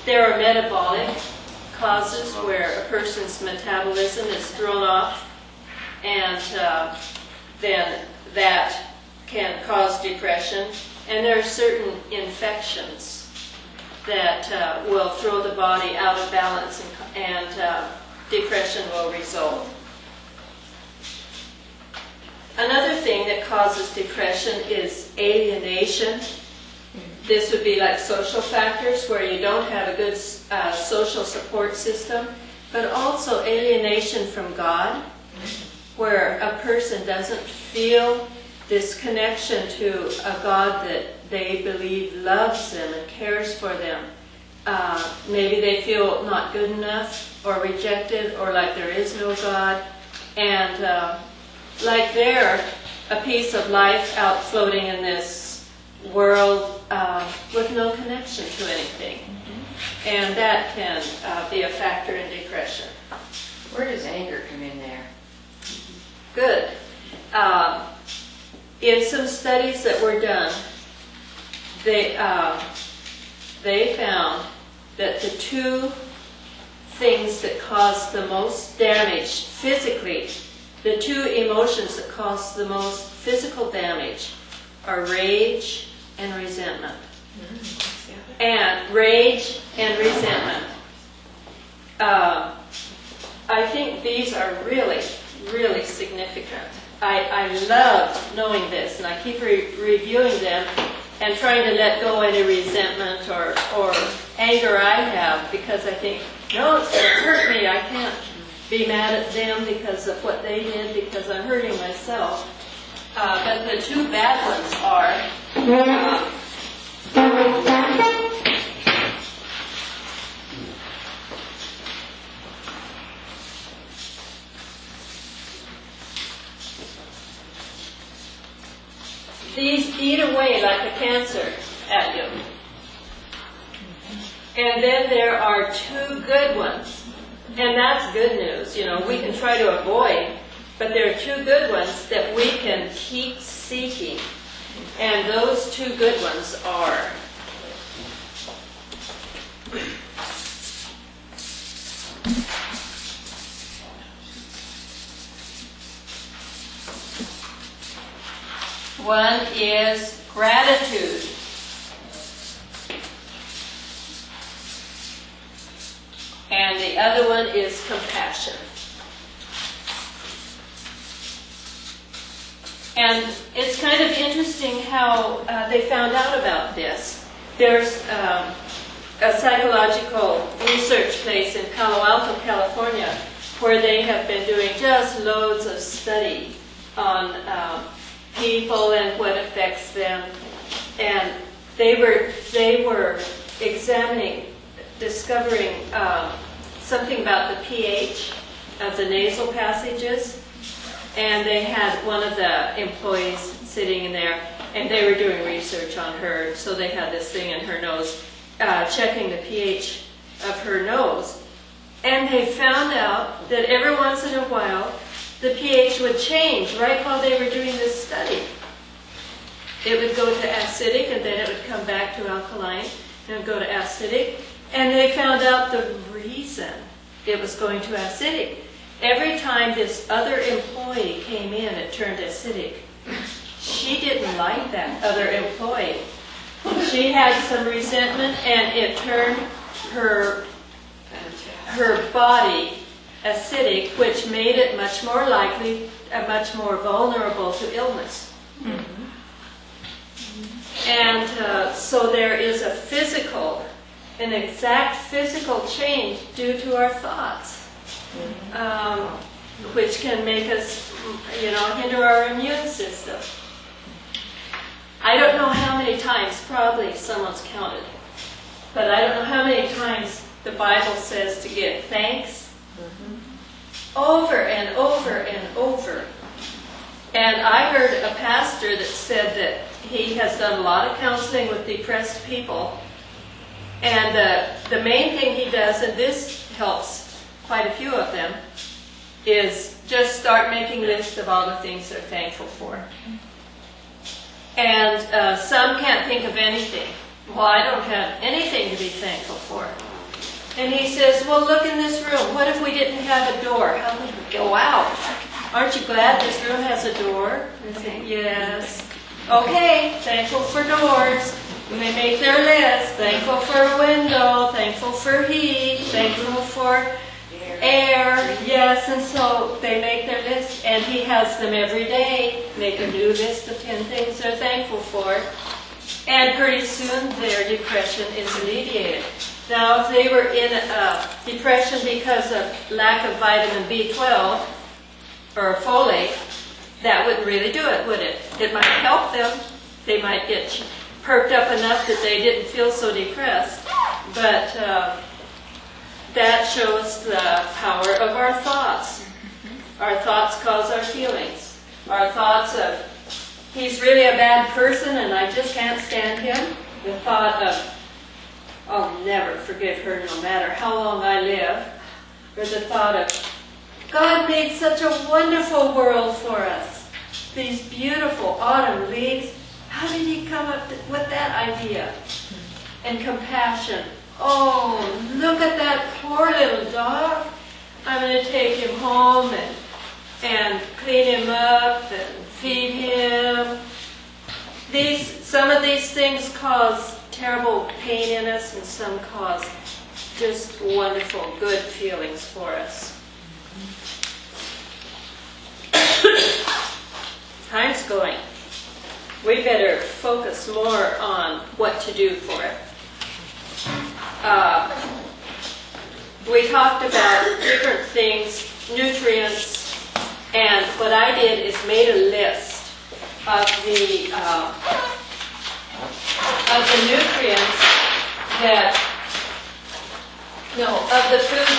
S1: There are metabolic causes where a person's metabolism is thrown off, and then that can cause depression. And there are certain infections that will throw the body out of balance, and depression will result. Another thing that causes depression is alienation. This would be like social factors where you don't have a good social support system, but also alienation from God, where a person doesn't feel this connection to a God that they believe loves them and cares for them, Maybe they feel not good enough or rejected or like there is no God. And like they're a piece of life out floating in this world with no connection to anything. And that can be a factor in depression.
S2: Where does anger come in there?
S1: Good. In some studies that were done, they found that the two things that cause the most damage physically, the two emotions that cause the most physical damage are rage and resentment. And rage and resentment. I think these are really, really significant. I love knowing this, and I keep reviewing them and trying to let go any resentment or anger I have, because I think, no, it's going to hurt me. I can't be mad at them because of what they did, because I'm hurting myself. But the two bad ones are these eat away like a cancer at you. And then there are two good ones. And that's good news. You know, we can try to avoid, but there are two good ones that we can keep seeking. And those two good ones are one is gratitude. And the other one is compassion. And it's kind of interesting how they found out about this. There's a psychological research place in Palo Alto, California, where they have been doing just loads of study on people and what affects them. And they were discovering something about the pH of the nasal passages. And they had one of the employees sitting in there, and they were doing research on her. So they had this thing in her nose, checking the pH of her nose. And they found out that every once in a while, the pH would change right while they were doing this study. It would go to acidic, and then it would come back to alkaline, and it would go to acidic. And they found out the reason it was going to acidic. Every time this other employee came in, it turned acidic. She didn't like that other employee. She had some resentment, and it turned her body acidic, which made it much more likely, much more vulnerable to illness. Mm-hmm. And so there is an exact physical change due to our thoughts. Which can make us, hinder our immune system. I don't know how many times, probably someone's counted, but I don't know how many times the Bible says to give thanks over and over and over. And I heard a pastor that said that he has done a lot of counseling with depressed people, and the main thing he does, and this helps quite a few of them, is just start making lists of all the things they're thankful for. And some can't think of anything. Well, I don't have anything to be thankful for. And he says, well, look in this room. What if we didn't have a door? How would we go out? Aren't you glad this room has a door? I say, yes. Okay, thankful for doors. And they make their list. Thankful for a window. Thankful for heat. Thankful for air, yes, and so they make their list, and he has them every day make a new list of 10 things they're thankful for, and pretty soon their depression is alleviated. Now, if they were in depression because of lack of vitamin B12 or folate, that wouldn't really do it, would it? It might help them. They might get perked up enough that they didn't feel so depressed. But that shows the power of our thoughts. Our thoughts cause our feelings. Our thoughts of, he's really a bad person and I just can't stand him. The thought of, I'll never forgive her no matter how long I live. Or the thought of, God made such a wonderful world for us. These beautiful autumn leaves. How did he come up with that idea? And compassion. Oh, look at that poor little dog. I'm going to take him home and clean him up and feed him. Some of these things cause terrible pain in us, and some cause just wonderful, good feelings for us. Time's going. We better focus more on what to do for it. We talked about different things, nutrients, and what I did is made a list of the nutrients of the foods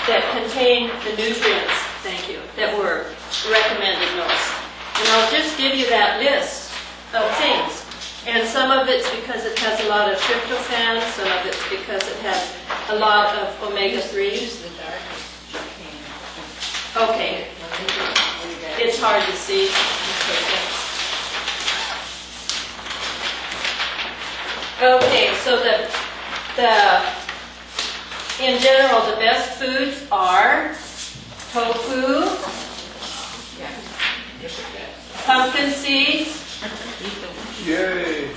S1: that contain the nutrients, thank you, that were recommended most. And I'll just give you that list of things. And some of it's because it has a lot of tryptophan, some of it's because it has a lot of omega-3s. Okay. It's hard to see. Okay, so in general, the best foods are tofu, pumpkin seeds.
S8: Yay!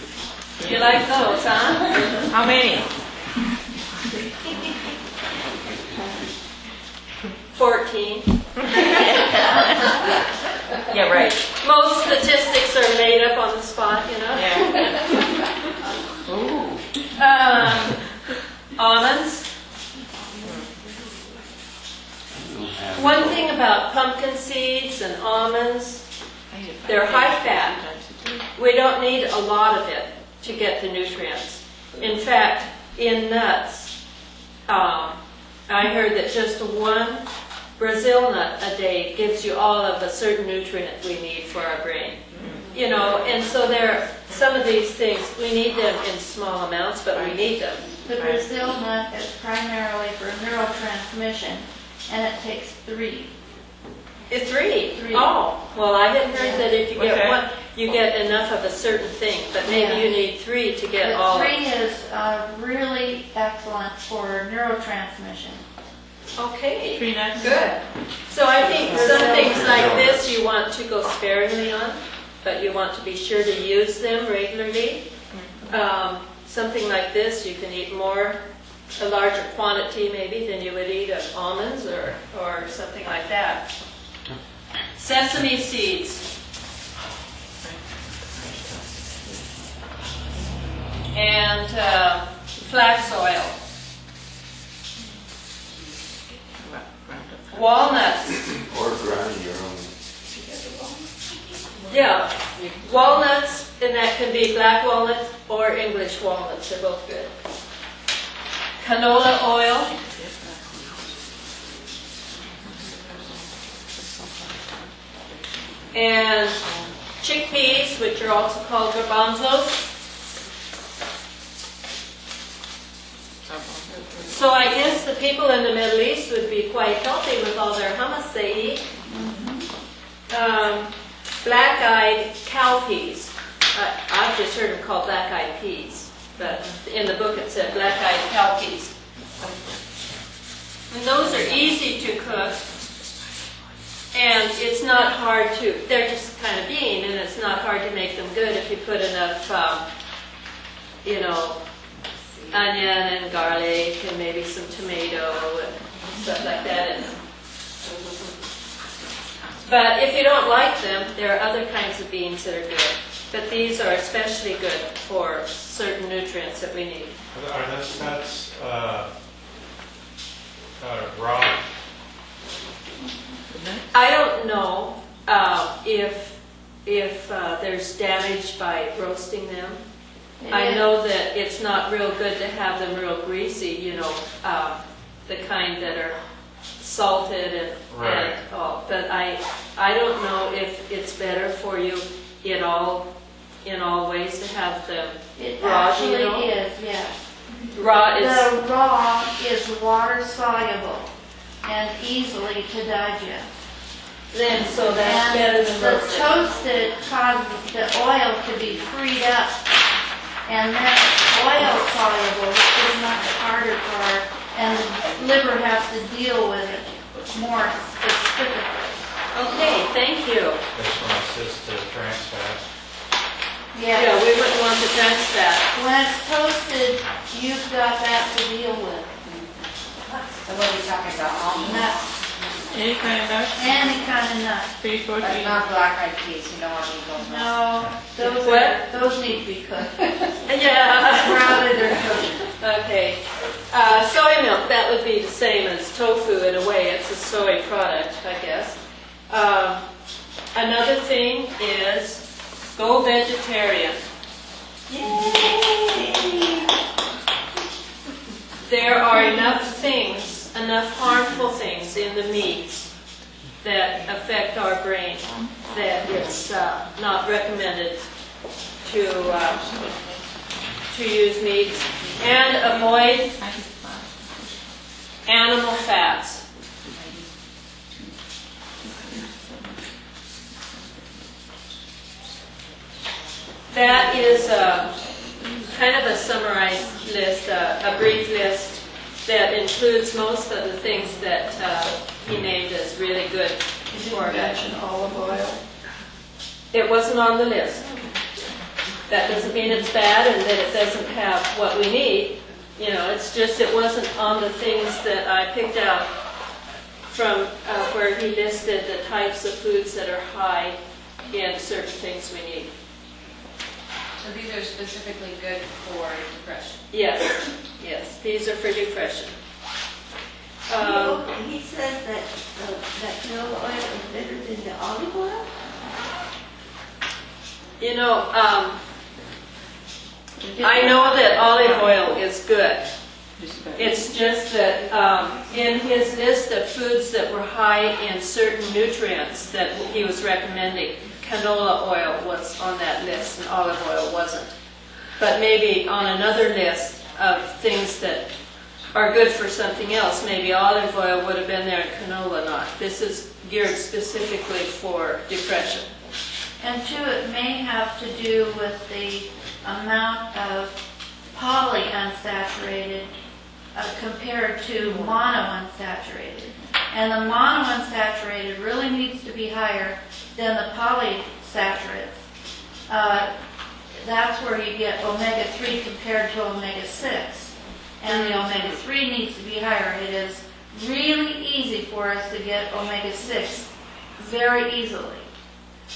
S1: You like those, huh?
S3: How many?
S1: 14.
S3: Yeah, right.
S1: Most statistics are made up on the spot, you know.
S3: Yeah. Ooh.
S1: Almonds. One thing about pumpkin seeds and almonds, they're high fat. We don't need a lot of it to get the nutrients. In fact, in nuts, I heard that just one Brazil nut a day gives you all of a certain nutrient we need for our brain. You know, and so some of these things, we need them in small amounts, but we need them.
S7: The Brazil nut is primarily for neurotransmission, and it takes 3.
S1: It's 3.
S7: 3.
S1: Oh, well, I had heard that if you get
S3: Okay.
S1: one, you get enough of a certain thing, but maybe you need 3 to get all
S7: But
S1: of
S7: 3 is really excellent for neurotransmission.
S1: Okay.
S3: 3 nuts.
S1: Good. So I think some things like this you want to go sparingly on, but you want to be sure to use them regularly. Something like this, you can eat a larger quantity maybe than you would eat of almonds or something like that. Sesame seeds. And flax oil. Walnuts.
S11: Or grind your own.
S1: Yeah, walnuts, and that can be black walnuts or English walnuts. They're both good. Canola oil. And chickpeas, which are also called garbanzos. So I guess the people in the Middle East would be quite healthy with all their hummus they eat. Black-eyed cowpeas. I've just heard them called black-eyed peas, but in the book it said black-eyed cowpeas. And those are easy to cook, and it's not hard to, they're just kind of bean, and it's not hard to make them good if you put enough, onion and garlic and maybe some tomato and stuff like that in them. But if you don't like them, there are other kinds of beans that are good. But these are especially good for certain nutrients that we need.
S10: Are those nuts raw?
S1: I don't know if there's damage by roasting them. I know that it's not real good to have them real greasy, you know, the kind that are salted and all. But I don't know if it's better for you in all ways to have them
S7: It
S1: raw.
S7: actually
S1: You know?
S7: is, yes.
S1: Raw is
S7: The raw is water soluble and easily to digest.
S1: then, so that's better
S7: And
S1: than
S7: the
S1: roasted.
S7: toasted causes the oil to be freed up. And then oil soluble, which is much harder for, and the liver has to deal with it more specifically.
S1: Okay, thank you.
S10: This one assists to trans fat.
S1: Yeah,
S7: Yes.
S1: we wouldn't want the trans fat.
S7: When it's toasted, you've got that to deal with.
S2: So what are we talking about? Almonds?
S7: Nuts,
S3: Any kind of nuts?
S7: any kind of nut.
S3: So you're supposed to
S2: But
S3: eat.
S2: not black-eyed peas, you don't want to eat those.
S7: No,
S1: What?
S7: those need to be cooked.
S1: Yeah.
S7: Rather they're cooked.
S1: Okay. Soy milk, that would be the same as tofu in a way. It's a soy product, I guess. Another thing is go vegetarian. There are enough things, enough harmful things in the meats that affect our brain that it's not recommended to use meats, and avoid animal fats. That is kind of a summarized list, a brief list that includes most of the things that he named as really good for us.
S7: Olive oil.
S1: It wasn't on the list. That doesn't mean it's bad and that it doesn't have what we need. You know, it's just it wasn't on the things that I picked out from where he listed the types of foods that are high in certain things we need.
S2: So these are specifically good for depression.
S1: Yes, yes, these are for depression.
S4: He says that canola oil is better than the olive oil?
S1: You know, I know that olive oil is good. It's just that in his list of foods that were high in certain nutrients that he was recommending, canola oil was on that list and olive oil wasn't. But maybe on another list of things that are good for something else, maybe olive oil would have been there and canola not. This is geared specifically for depression.
S7: And two, it may have to do with the amount of polyunsaturated compared to monounsaturated. And the monounsaturated really needs to be higher than the polysaturates. That's where you get omega-3 compared to omega-6. And the omega-3 needs to be higher. It is really easy for us to get omega-6 very easily,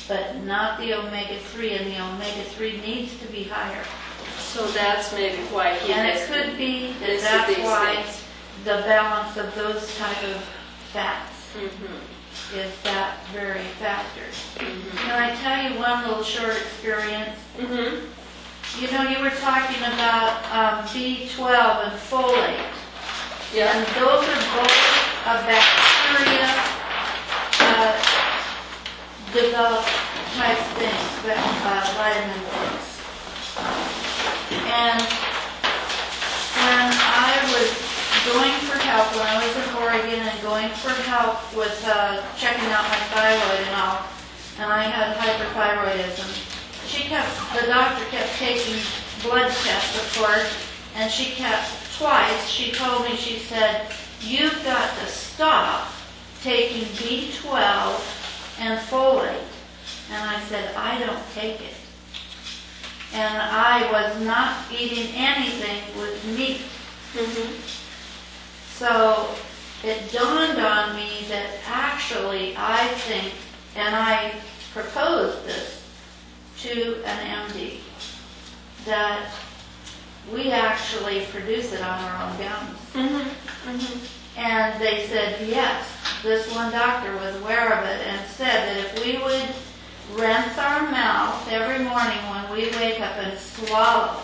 S7: but not the omega-3, and the omega-3 needs to be higher.
S1: So that's maybe why he
S7: And it
S1: listed
S7: could be that
S1: listed
S7: that's
S1: these
S7: why
S1: things.
S7: the balance of those type of fats
S1: Mhm.
S7: is that very factor.
S1: Mhm.
S7: Can I tell you one little short experience?
S1: Mhm.
S7: You know, you were talking about B12 and folate.
S1: Yeah.
S7: And those are both bacteria developed type things, vitamin things. And when I was going for help, when I was in Oregon and going for help with checking out my thyroid and all, and I had hyperthyroidism, the doctor kept taking blood tests, of course, and she told me, she said, you've got to stop taking B12 and folate. And I said, I don't take it. And I was not eating anything with meat. So it dawned on me that actually I think, and I proposed this to an MD, that we actually produce it on our own gums. And they said, yes, this one doctor was aware of it and said that if we would rinse our mouth every morning when we wake up and swallow,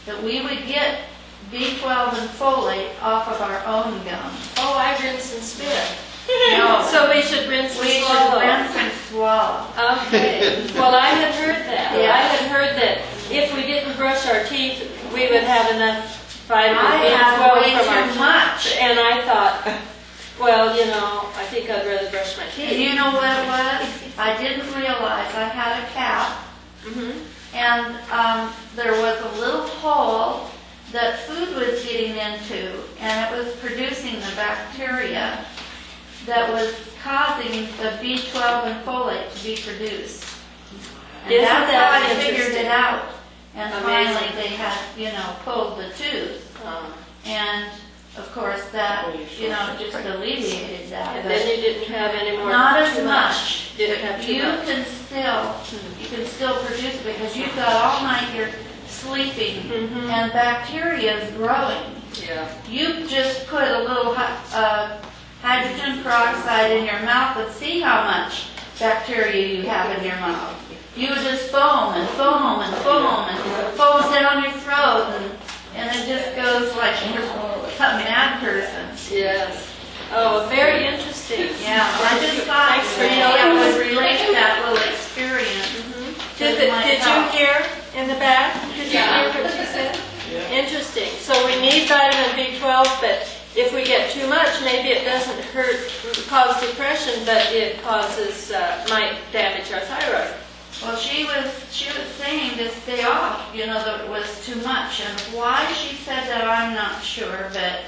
S7: that we would get B12 and folate off of our own gum.
S1: Oh, I rinse and spit.
S7: No.
S1: So we should rinse and
S7: We should
S1: swallow.
S7: rinse and swallow.
S1: Okay. Well, I had heard that.
S7: Yeah.
S1: I had heard that if we didn't brush our teeth, we would have enough vitamin
S7: I
S1: B12
S7: had way
S1: from our
S7: too much.
S1: And I thought, well, you know, I think I'd rather brush my teeth.
S7: And you know what it was? I didn't realize I had a cap,
S1: Mm-hmm.
S7: and there was a little hole that food was getting into, and it was producing the bacteria that was causing the B12 and folate to be produced. And
S1: Isn't
S7: that's
S1: that
S7: how I figured
S1: interesting?
S7: it out. And
S1: Amazing.
S7: finally they had, pulled the tooth. And of course that, just alleviated that.
S1: And then you didn't have any more.
S7: Not as
S1: too
S7: much.
S1: Didn't have too
S7: You
S1: much.
S7: can still produce it because you've got all night you're sleeping
S1: Mhm.
S7: and bacteria is growing.
S1: Yeah.
S7: You just put a little hydrogen peroxide in your mouth and see how much bacteria you have in your mouth. You just foam and foam and foam and it foams down your throat and it just goes like you're a mad person.
S1: Yes. Oh, very interesting.
S7: Yeah, I just thought
S1: Thanks for
S7: it
S1: telling
S7: would
S1: us.
S7: relate to that little experience.
S1: Did you hear in the back? Did you hear what she said? Interesting. So we need vitamin B12, but if we get too much, maybe it doesn't cause depression, but it causes might damage our thyroid.
S7: Well, she was saying to stay off, that it was too much. And why she said that, I'm not sure, but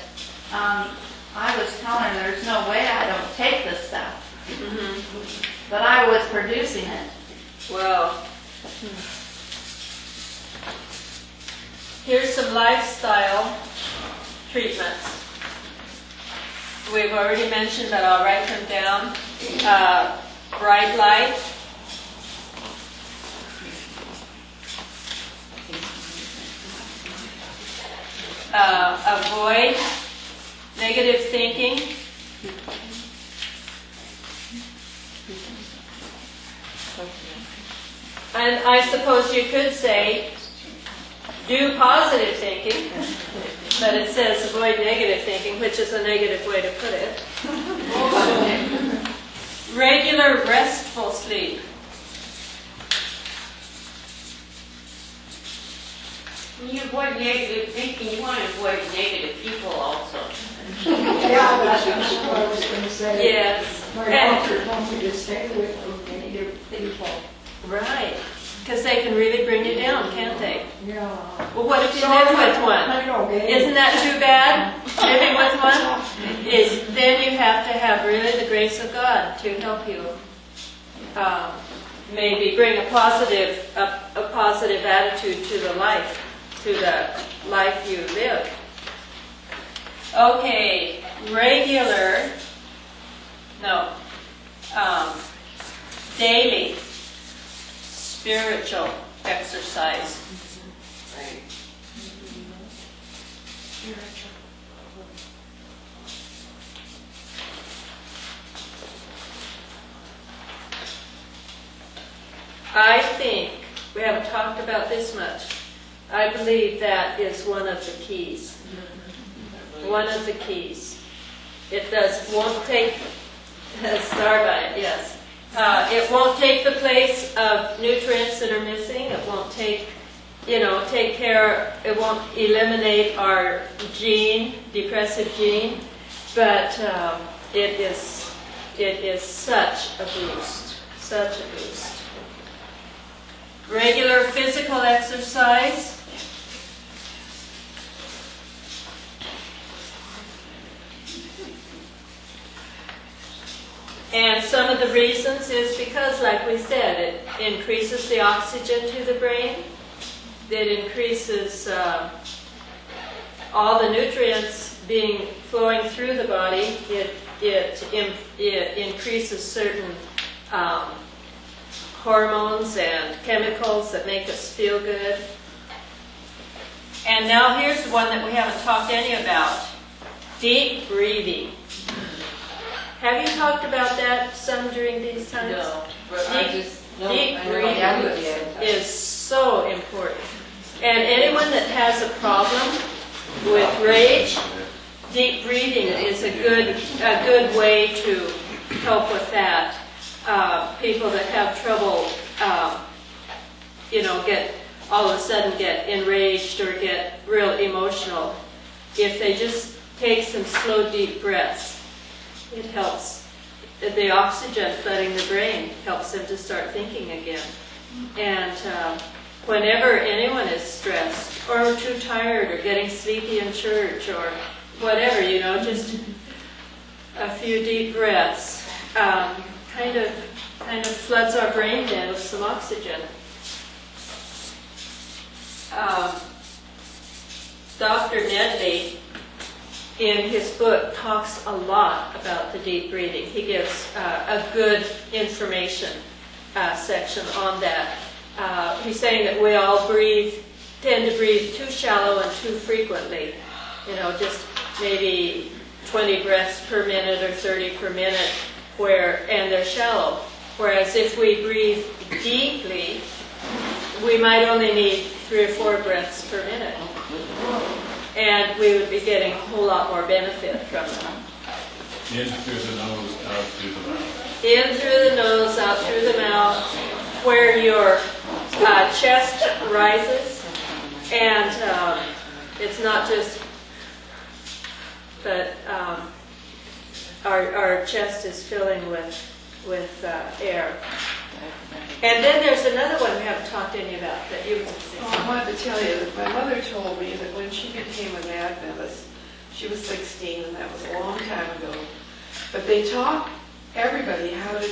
S7: I was telling her there's no way I don't take this stuff.
S1: Mm-hmm.
S7: But I was producing it.
S1: Well, here's some lifestyle treatments. We've already mentioned, but I'll write them down. Bright light. Avoid negative thinking. And I suppose you could say, do positive thinking, but it says avoid negative thinking, which is a negative way to put it. Regular restful sleep.
S4: When you avoid negative thinking, you want to avoid negative people also.
S5: Yeah, that's what I was going to say.
S1: Yes.
S5: My doctor told me to stay away from negative people.
S1: Right. Because they can really bring you down, can't they?
S5: Yeah.
S1: Well, what if you live with one?
S5: I know, baby.
S1: Isn't that too bad, living with one? Then you have to have really the grace of God to help you. Maybe bring a positive attitude to the life you live. Okay, daily spiritual exercise. I think, we haven't talked about this much, I believe that is one of the keys. One of the keys. It won't take, starve by it, yes. It won't take the place of nutrients that are missing. It won't take care, it won't eliminate our depressive gene, but it is such a boost. Regular physical exercise. And some of the reasons is because, like we said, it increases the oxygen to the brain. It increases all the nutrients flowing through the body. It increases certain hormones and chemicals that make us feel good. And now here's one that we haven't talked any about. Deep breathing. Have you talked about that some during these times?
S2: No, but
S1: Deep breathing is so important. And anyone that has a problem with rage, deep breathing is a good way to help with that. People that have trouble, get all of a sudden get enraged or get real emotional, if they just take some slow, deep breaths, it helps. The oxygen flooding the brain helps them to start thinking again. And whenever anyone is stressed or too tired or getting sleepy in church or whatever, just a few deep breaths kind of floods our brain then with some oxygen. Dr. Nedley, in his book, talks a lot about the deep breathing. He gives a good information section on that. He's saying that we all tend to breathe too shallow and too frequently. Just maybe 20 breaths per minute or 30 per minute, and they're shallow. Whereas if we breathe deeply, we might only need 3 or 4 breaths per minute. And we would be getting a whole lot more benefit from them.
S12: In through the nose, out through the mouth.
S1: In through the nose, out through the mouth, where your chest rises. And it's not just, but our chest is filling with air. And then there's another one we haven't talked to any about that you.
S13: I wanted to tell you that my mother told me that when she became an Adventist, she was 16, and that was a long time ago. But they taught everybody how to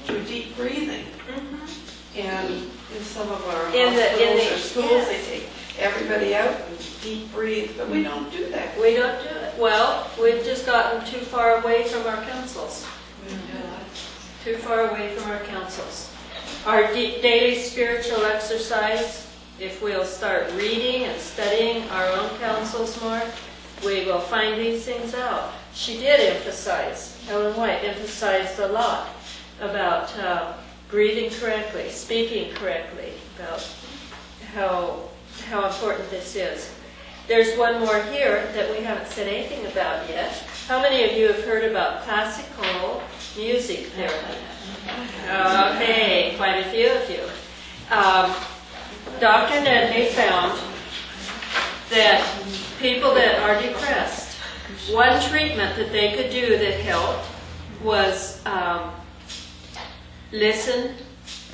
S13: do deep breathing. Mm-hmm. And in some of our hospitals or schools, they take everybody out and deep breathe, but we don't do that.
S1: We don't do it. Well, we've just gotten too far away from our councils.
S13: We don't do that.
S1: Too far away from our councils. Our daily spiritual exercise, if we'll start reading and studying our own counsels more, we will find these things out. She did emphasize, Ellen White emphasized a lot about breathing correctly, speaking correctly, about how important this is. There's one more here that we haven't said anything about yet. How many of you have heard about classical music therapy? Okay, quite a few of you. Dr. Nedley found that people that are depressed, one treatment that they could do that helped was listen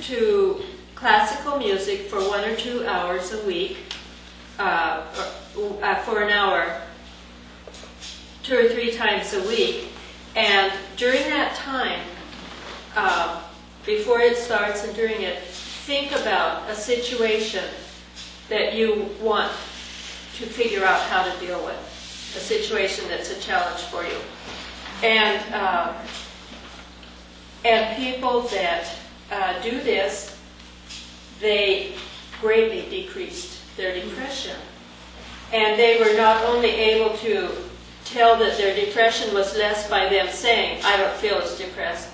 S1: to classical music for 1 or 2 hours a week, for an hour, 2 or 3 times a week. And during that time, before it starts and during it, think about a situation that you want to figure out how to deal with, a situation that's a challenge for you. And people that do this, they greatly decreased their depression. And they were not only able to tell that their depression was less by them saying, I don't feel as depressed,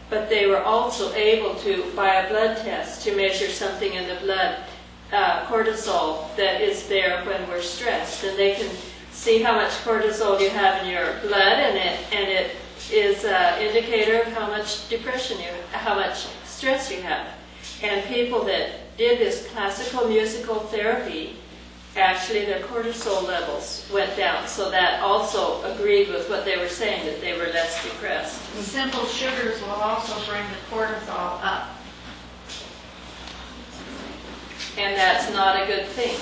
S1: but they were also able to, by a blood test, to measure something in the blood, cortisol, that is there when we're stressed. And they can see how much cortisol you have in your blood, and it is an indicator of how much depression how much stress you have. And people that did this classical musical therapy, actually their cortisol levels went down. So that also agreed with what they were saying, that they were less depressed.
S7: The simple sugars will also bring the cortisol up.
S1: And that's not a good thing.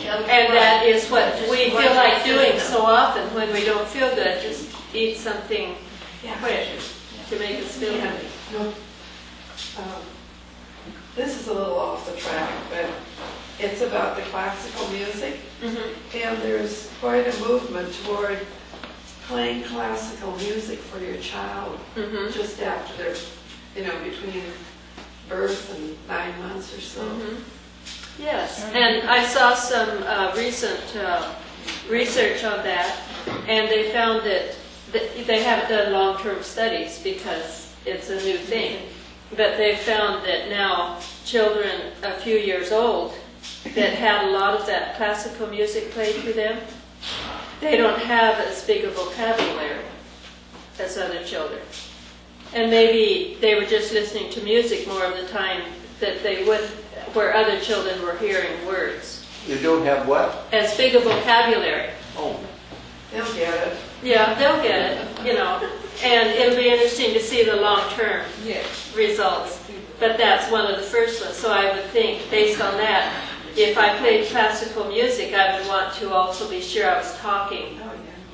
S7: No.
S1: And that is what we feel like doing so often when we don't feel good. Just eat something quick to make us feel happy.
S13: No. This is a little off the track, but it's about the classical music. Mm-hmm. And there's quite a movement toward playing classical music for your child just after they're, between birth and 9 months or so. Mm-hmm.
S1: Yes, and I saw some recent research on that, and they found that they haven't done long-term studies because it's a new thing, but they found that now children a few years old that had a lot of that classical music played to them, they don't have as big a vocabulary as other children. And maybe they were just listening to music more of the time that they would, where other children were hearing words.
S11: You don't have what?
S1: As big a vocabulary.
S11: Oh.
S13: They'll get it.
S1: Yeah, they'll get it, you know. And it'll be interesting to see the long-term results. But that's one of the first ones. So I would think, based on that, if I played classical music, I would want to also be sure I was talking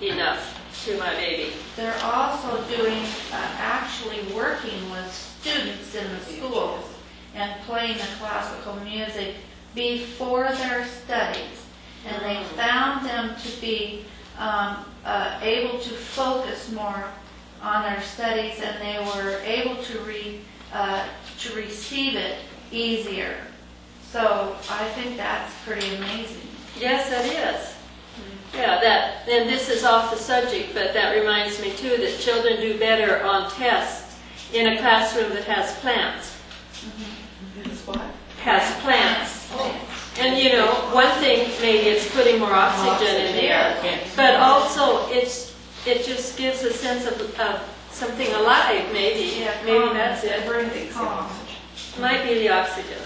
S1: enough to my baby.
S7: They're also doing, actually working with students in the schools and playing the classical music before their studies. And they found them to be able to focus more on their studies, and they were able to receive it easier. So I think that's pretty amazing.
S1: Yes, that is. Yeah, and this is off the subject, but that reminds me too that children do better on tests in a classroom that has plants. Has plants. And you know, one thing maybe it's putting more oxygen in the air, but also it just gives a sense of something alive. Maybe that's it. Might be the oxygen.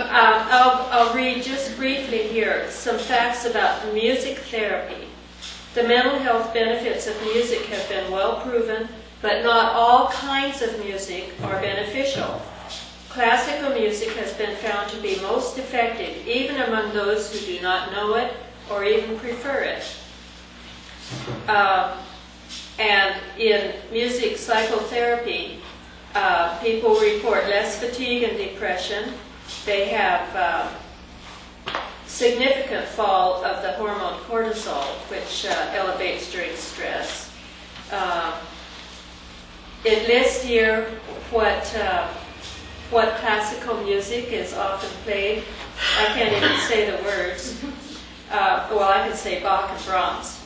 S1: I'll read just briefly here some facts about music therapy. The mental health benefits of music have been well proven, but not all kinds of music are beneficial. Classical music has been found to be most effective, even among those who do not know it or even prefer it. And in music psychotherapy, people report less fatigue and depression. They have significant fall of the hormone cortisol, which elevates during stress. It lists here what classical music is often played. I can't even say the words. Well, I can say Bach and Brahms.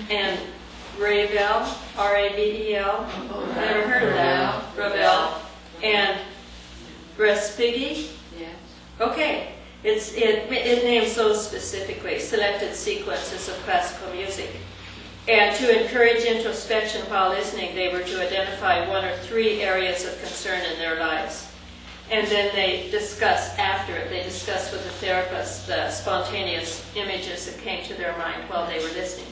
S1: And Ravel, R-A-V-E-L. Never heard of that. Ravel. And Respighi.
S2: Yes.
S1: Okay. It names those specifically, selected sequences of classical music. And to encourage introspection while listening, they were to identify 1 or 3 areas of concern in their lives. And then they discuss after it, they discuss with the therapist the spontaneous images that came to their mind while they were listening.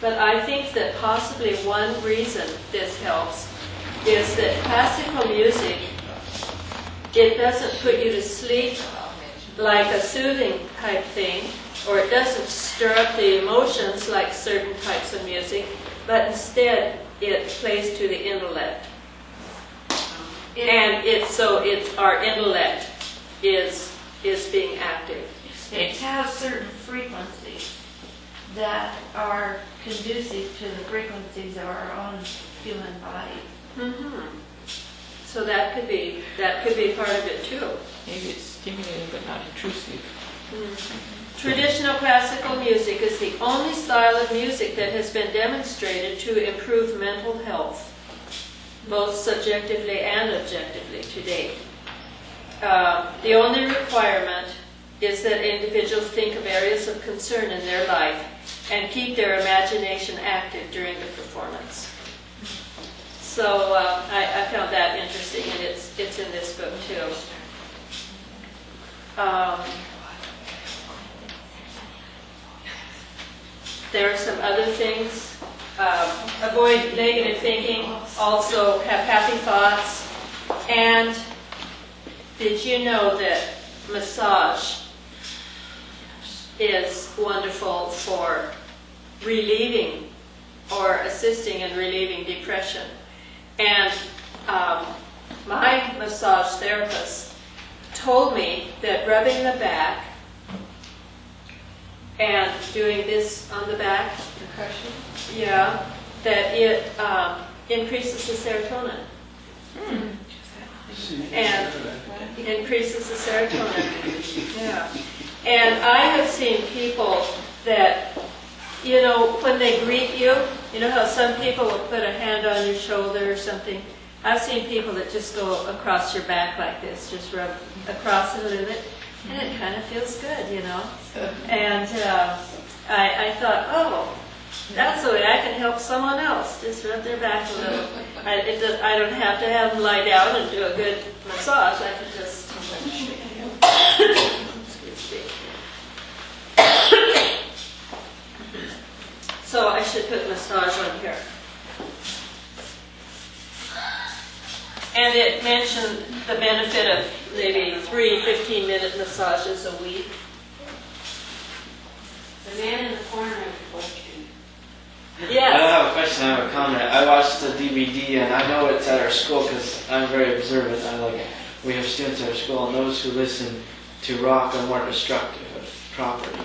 S1: But I think that possibly one reason this helps is that classical music, it doesn't put you to sleep like a soothing type thing, or it doesn't stir up the emotions like certain types of music, but instead it plays to the intellect. And it's our intellect is being active.
S7: It has certain frequencies that are conducive to the frequencies of our own human body.
S1: Mm-hmm. So that could be part of it too.
S3: Maybe it's stimulating but not intrusive.
S1: Mm-hmm. Traditional classical music is the only style of music that has been demonstrated to improve mental health, both subjectively and objectively to date. The only requirement is that individuals think of areas of concern in their life and keep their imagination active during the performance. So I found that interesting, and it's in this book too. There are some other things. Avoid negative thinking. Also have happy thoughts. And did you know that massage is wonderful for relieving or assisting in relieving depression? And my massage therapist told me that rubbing the back and doing this on the back, yeah, that it increases the serotonin. And it increases the serotonin. Yeah. And I have seen people that, you know, when they greet you, you know how some people will put a hand on your shoulder or something? I've seen people that just go across your back like this, just rub across it a little bit. And it kind of feels good, you know. And I thought, oh, that's the way I can help someone else. Just rub their back a little. I don't have to have them lie down and do a good massage. I can just... So I should put massage on here. And it mentioned the benefit of maybe 3 15-minute massages a week. The man in the corner of the question. Yes.
S14: I don't have a question, I have a comment. I watched the DVD, and I know it's at our school because I'm very observant. We have students at our school, and those who listen to rock are more destructive of property.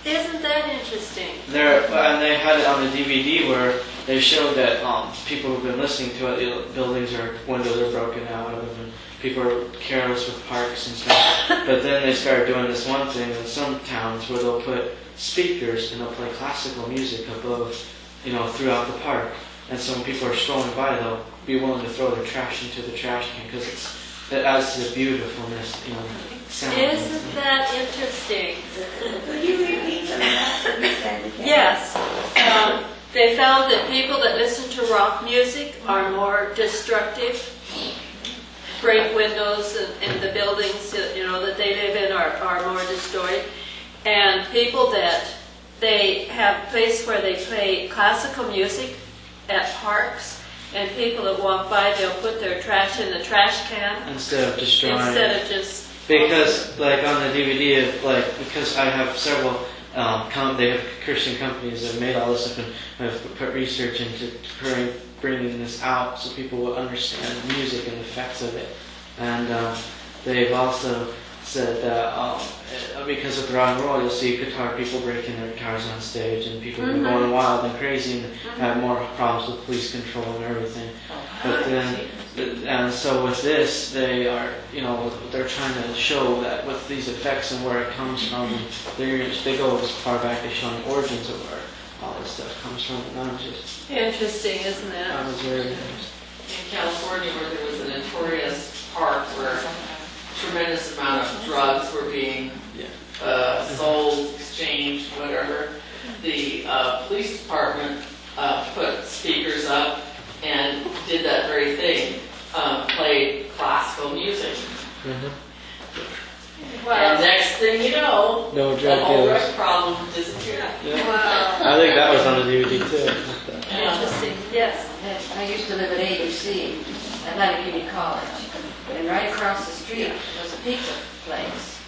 S1: Isn't that interesting?
S14: And they had it on the DVD where they showed that people who've been listening to it, buildings or windows are broken out of them, and people are careless with parks and stuff. But then they started doing this one thing in some towns where they'll put speakers and they'll play classical music above, throughout the park. And so when people are strolling by, they'll be willing to throw their trash into the trash can because it adds to the beautifulness, sound.
S1: Isn't that interesting?
S4: Would you repeat some of that?
S1: Yes. They found that people that listen to rock music are more destructive, break windows in the buildings that they live in are more destroyed. And people that they have places where they play classical music at parks, and people that walk by, they'll put their trash in the trash can
S14: instead of destroying.
S1: Instead of just
S14: because on the DVD, because I have several. They have Christian companies that have made all this stuff and have put research into bringing this out so people will understand the music and the effects of it. And they've also said that because of the rock and roll, you'll see guitar people breaking their guitars on stage, and people are going wild and crazy and have more problems with police control and everything. But then, and so with this, they are, they're trying to show that with these effects and where it comes from, they go as far back as showing origins of where all this stuff comes from. And I'm just
S1: interesting, isn't it?
S14: I was very interested.
S6: In California, where there was a notorious park where a tremendous amount of drugs were being sold, exchanged, whatever, the police department put speakers up and did that very thing, played classical music. And next thing you know,
S14: no
S6: the
S14: drug
S6: whole
S14: dealers.
S6: drug problem disappeared.
S1: Wow.
S14: I think that was on the DVD too.
S1: Interesting. Yes.
S2: I used to live at ABC, Atlantic Community College, and right across the street was a pizza place.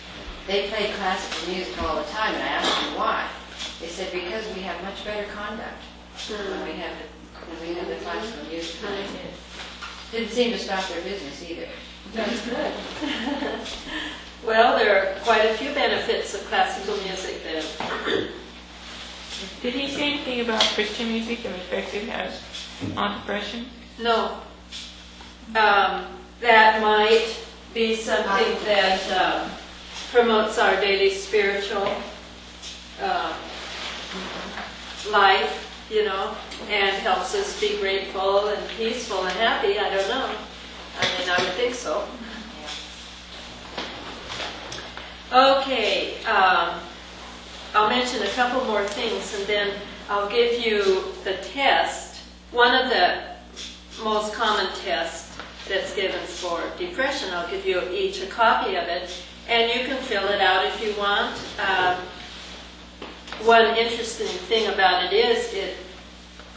S2: They played classical music all the time, and I asked them why. They said because we have much better conduct when we have the classical music. Didn't seem to stop their business either.
S1: That's good. Well, there are quite a few benefits of classical music then.
S3: Did he say anything about Christian music and the effects it has on depression?
S1: No. That might be something that promotes our daily spiritual life, and helps us be grateful and peaceful and happy. I don't know. I would think so. Okay, I'll mention a couple more things and then I'll give you the test. One of the most common tests that's given for depression, I'll give you each a copy of it, and you can fill it out if you want. One interesting thing about it is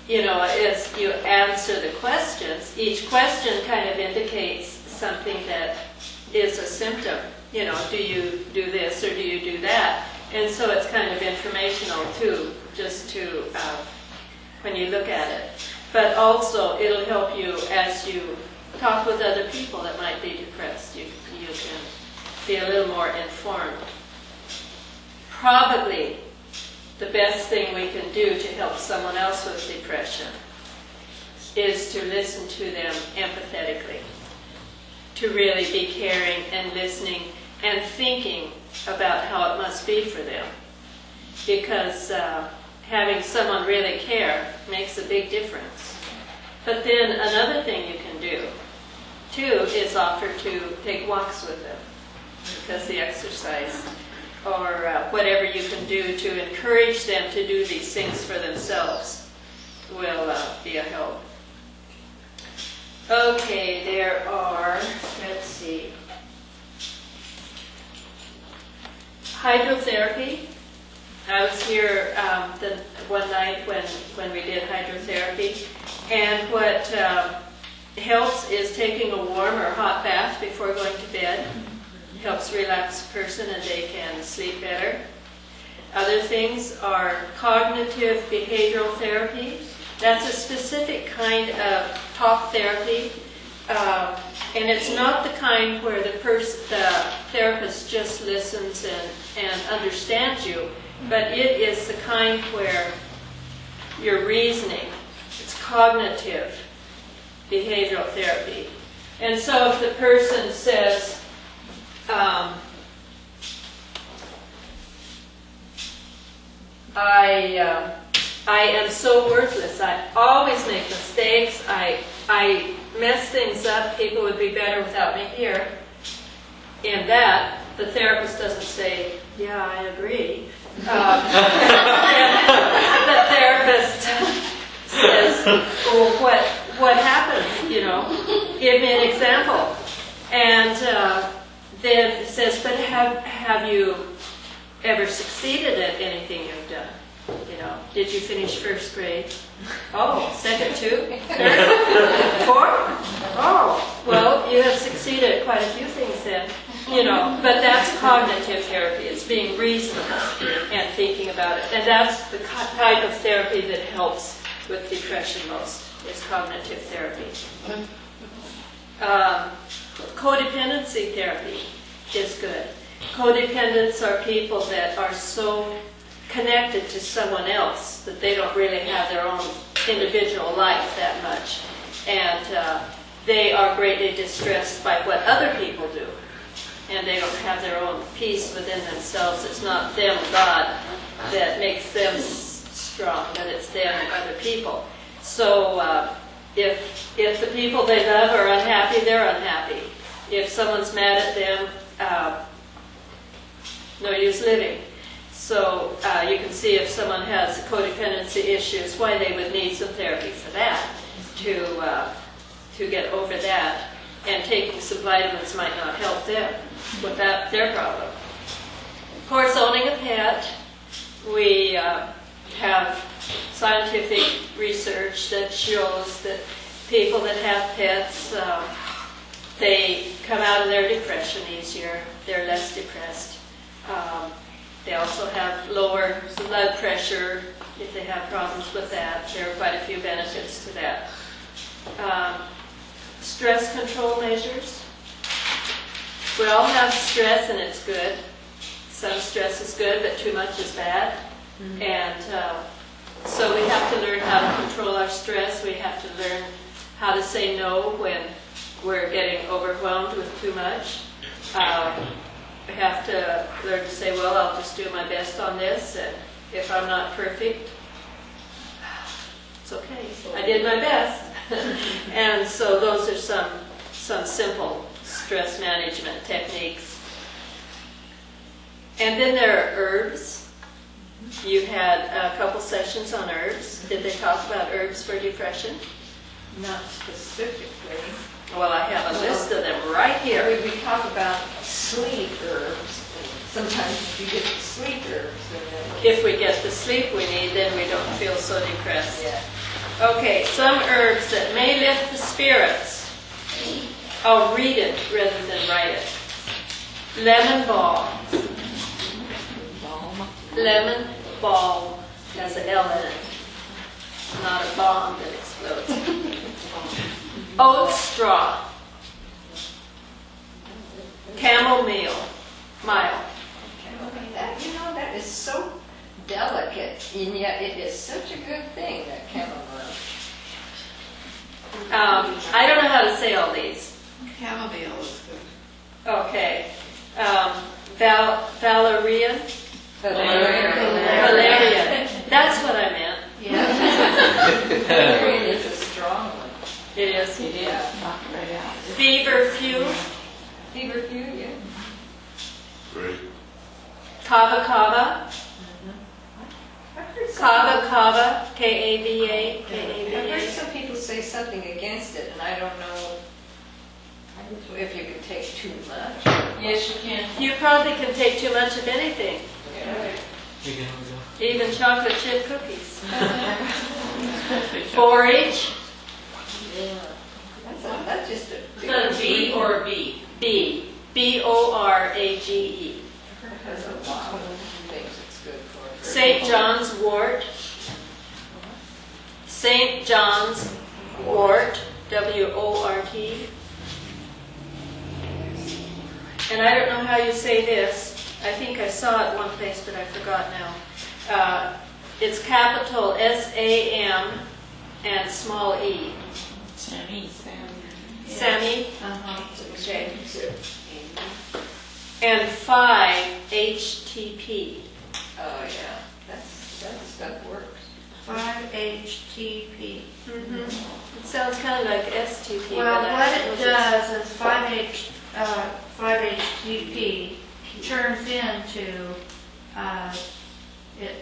S1: as you answer the questions, each question kind of indicates something that is a symptom. Do you do this or do you do that? And so it's kind of informational too, just to, when you look at it. But also it'll help you as you talk with other people that might be depressed. You can be a little more informed. Probably the best thing we can do to help someone else with depression is to listen to them empathetically, to really be caring and listening and thinking about how it must be for them. Because having someone really care makes a big difference. But then another thing you can do, too, is offer to take walks with them. because the exercise or whatever you can do to encourage them to do these things for themselves will be a help. Okay, there are, let's see, hydrotherapy. I was here the one night when we did hydrotherapy, and what helps is taking a warm or hot bath before going to bed. Helps relax a person and they can sleep better. Other things are cognitive behavioral therapy. That's a specific kind of talk therapy, and it's not the kind where the therapist just listens and understands you, but it is the kind where you're reasoning. It's cognitive behavioral therapy. And so if the person says, I am so worthless. I always make mistakes. I mess things up. People would be better without me here. In that, the therapist doesn't say, yeah, I agree. The therapist says, well, what happened? You know, give me an example. And then says, but have you ever succeeded at anything you've done? You know, did you finish first grade? Oh, second too? Third? Fourth? Oh, well, you have succeeded at quite a few things then. You know, but that's cognitive therapy. It's being reasonable and thinking about it. And that's the type of therapy that helps with depression most, is cognitive therapy. Codependency therapy is good. Codependents are people that are so connected to someone else that they don't really have their own individual life that much. And they are greatly distressed by what other people do. And they don't have their own peace within themselves. It's not them, God, that makes them strong, but it's them and other people. So if the people they love are unhappy, they're unhappy. If someone's mad at them, no use living. So you can see if someone has codependency issues, why they would need some therapy for that, to get over that. And taking some vitamins might not help them with their problem. Of course, owning a pet, we have scientific research that shows that people that have pets, they come out of their depression easier. They're less depressed. They also have lower blood pressure if they have problems with that. There are quite a few benefits to that. Stress control measures. We all have stress and it's good. Some stress is good, but too much is bad. Mm-hmm. And so we have to learn how to control our stress. We have to learn how to say no when we're getting overwhelmed with too much. We have to learn to say, well, I'll just do my best on this, and if I'm not perfect, it's okay. I did my best. And so those are some simple stress management techniques. And then there are herbs. You had a couple sessions on herbs. Did they talk about herbs for depression?
S3: Not specifically.
S1: Well, I have a list of them right here.
S3: We talk about sleep herbs. Sometimes if you get the sleep herbs,
S1: if we get the sleep we need, then we don't feel so depressed.
S3: Yeah.
S1: Okay, some herbs that may lift the spirits. I'll read it rather than write it. Lemon balm. Lemon balm has an L in it. Not a bomb that explodes. Oat straw. Chamomile.
S2: That is so delicate, and yet it is such a good thing, that chamomile.
S1: I don't know how to say all these.
S13: Chamomile is good.
S1: Okay. Valerian.
S2: Valerian.
S1: That's what I meant.
S2: Yeah. Valerian is a strong one.
S1: It is.
S2: Yeah.
S3: knock right out.
S1: Feverfew.
S2: Feverfew, yeah.
S11: Great.
S1: Kava kava. Kava kava. Kava.
S2: I've heard
S1: Kava.
S2: some people say something against it, and I don't know if you can take too much.
S6: Yes, you can.
S1: You probably can take too much of anything,
S14: We go.
S1: even chocolate chip cookies. 4-H.
S2: That's just a...
S6: Is that a B or a B?
S1: B. B-O-R-A-G-E.
S2: There's a lot of things it's good for.
S1: St. John's wort. St. John's wort. W-O-R-T. And I don't know how you say this. I think I saw it one place, but I forgot now. It's capital S-A-M and small e.
S3: Sammy.
S1: Sammy.
S7: Uh-huh.
S1: Okay. And 5 HTP.
S2: Oh, yeah. That stuff works.
S7: 5-HTP.
S1: Mm-hmm. It sounds kind of like STP.
S7: Well,
S1: but
S7: what
S1: I
S7: it
S1: suppose
S7: does is 5-HTP turns into, it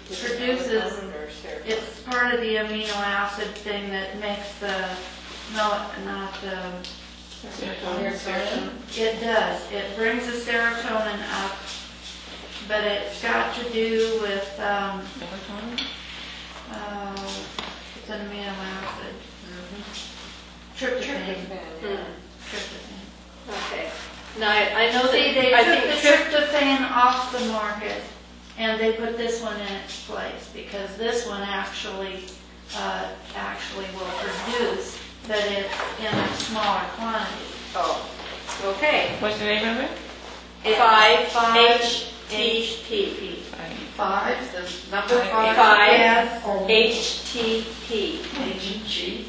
S7: produces, it's part of the amino acid thing that makes the, it does. It brings the serotonin up, but it's got to do with, it's an amino acid. Tryptophan. Tryptophan.
S1: Okay. Now I know that
S7: See, they
S1: I
S7: took
S1: think
S7: the tryptophan off the market, and they put this one in its place, because this one actually will produce, but it's in a smaller quantity.
S2: Oh, okay.
S3: What's the name of it?
S1: 5-HTP.
S7: 5.
S2: The number 5.
S1: 5 HTP.
S6: H-G.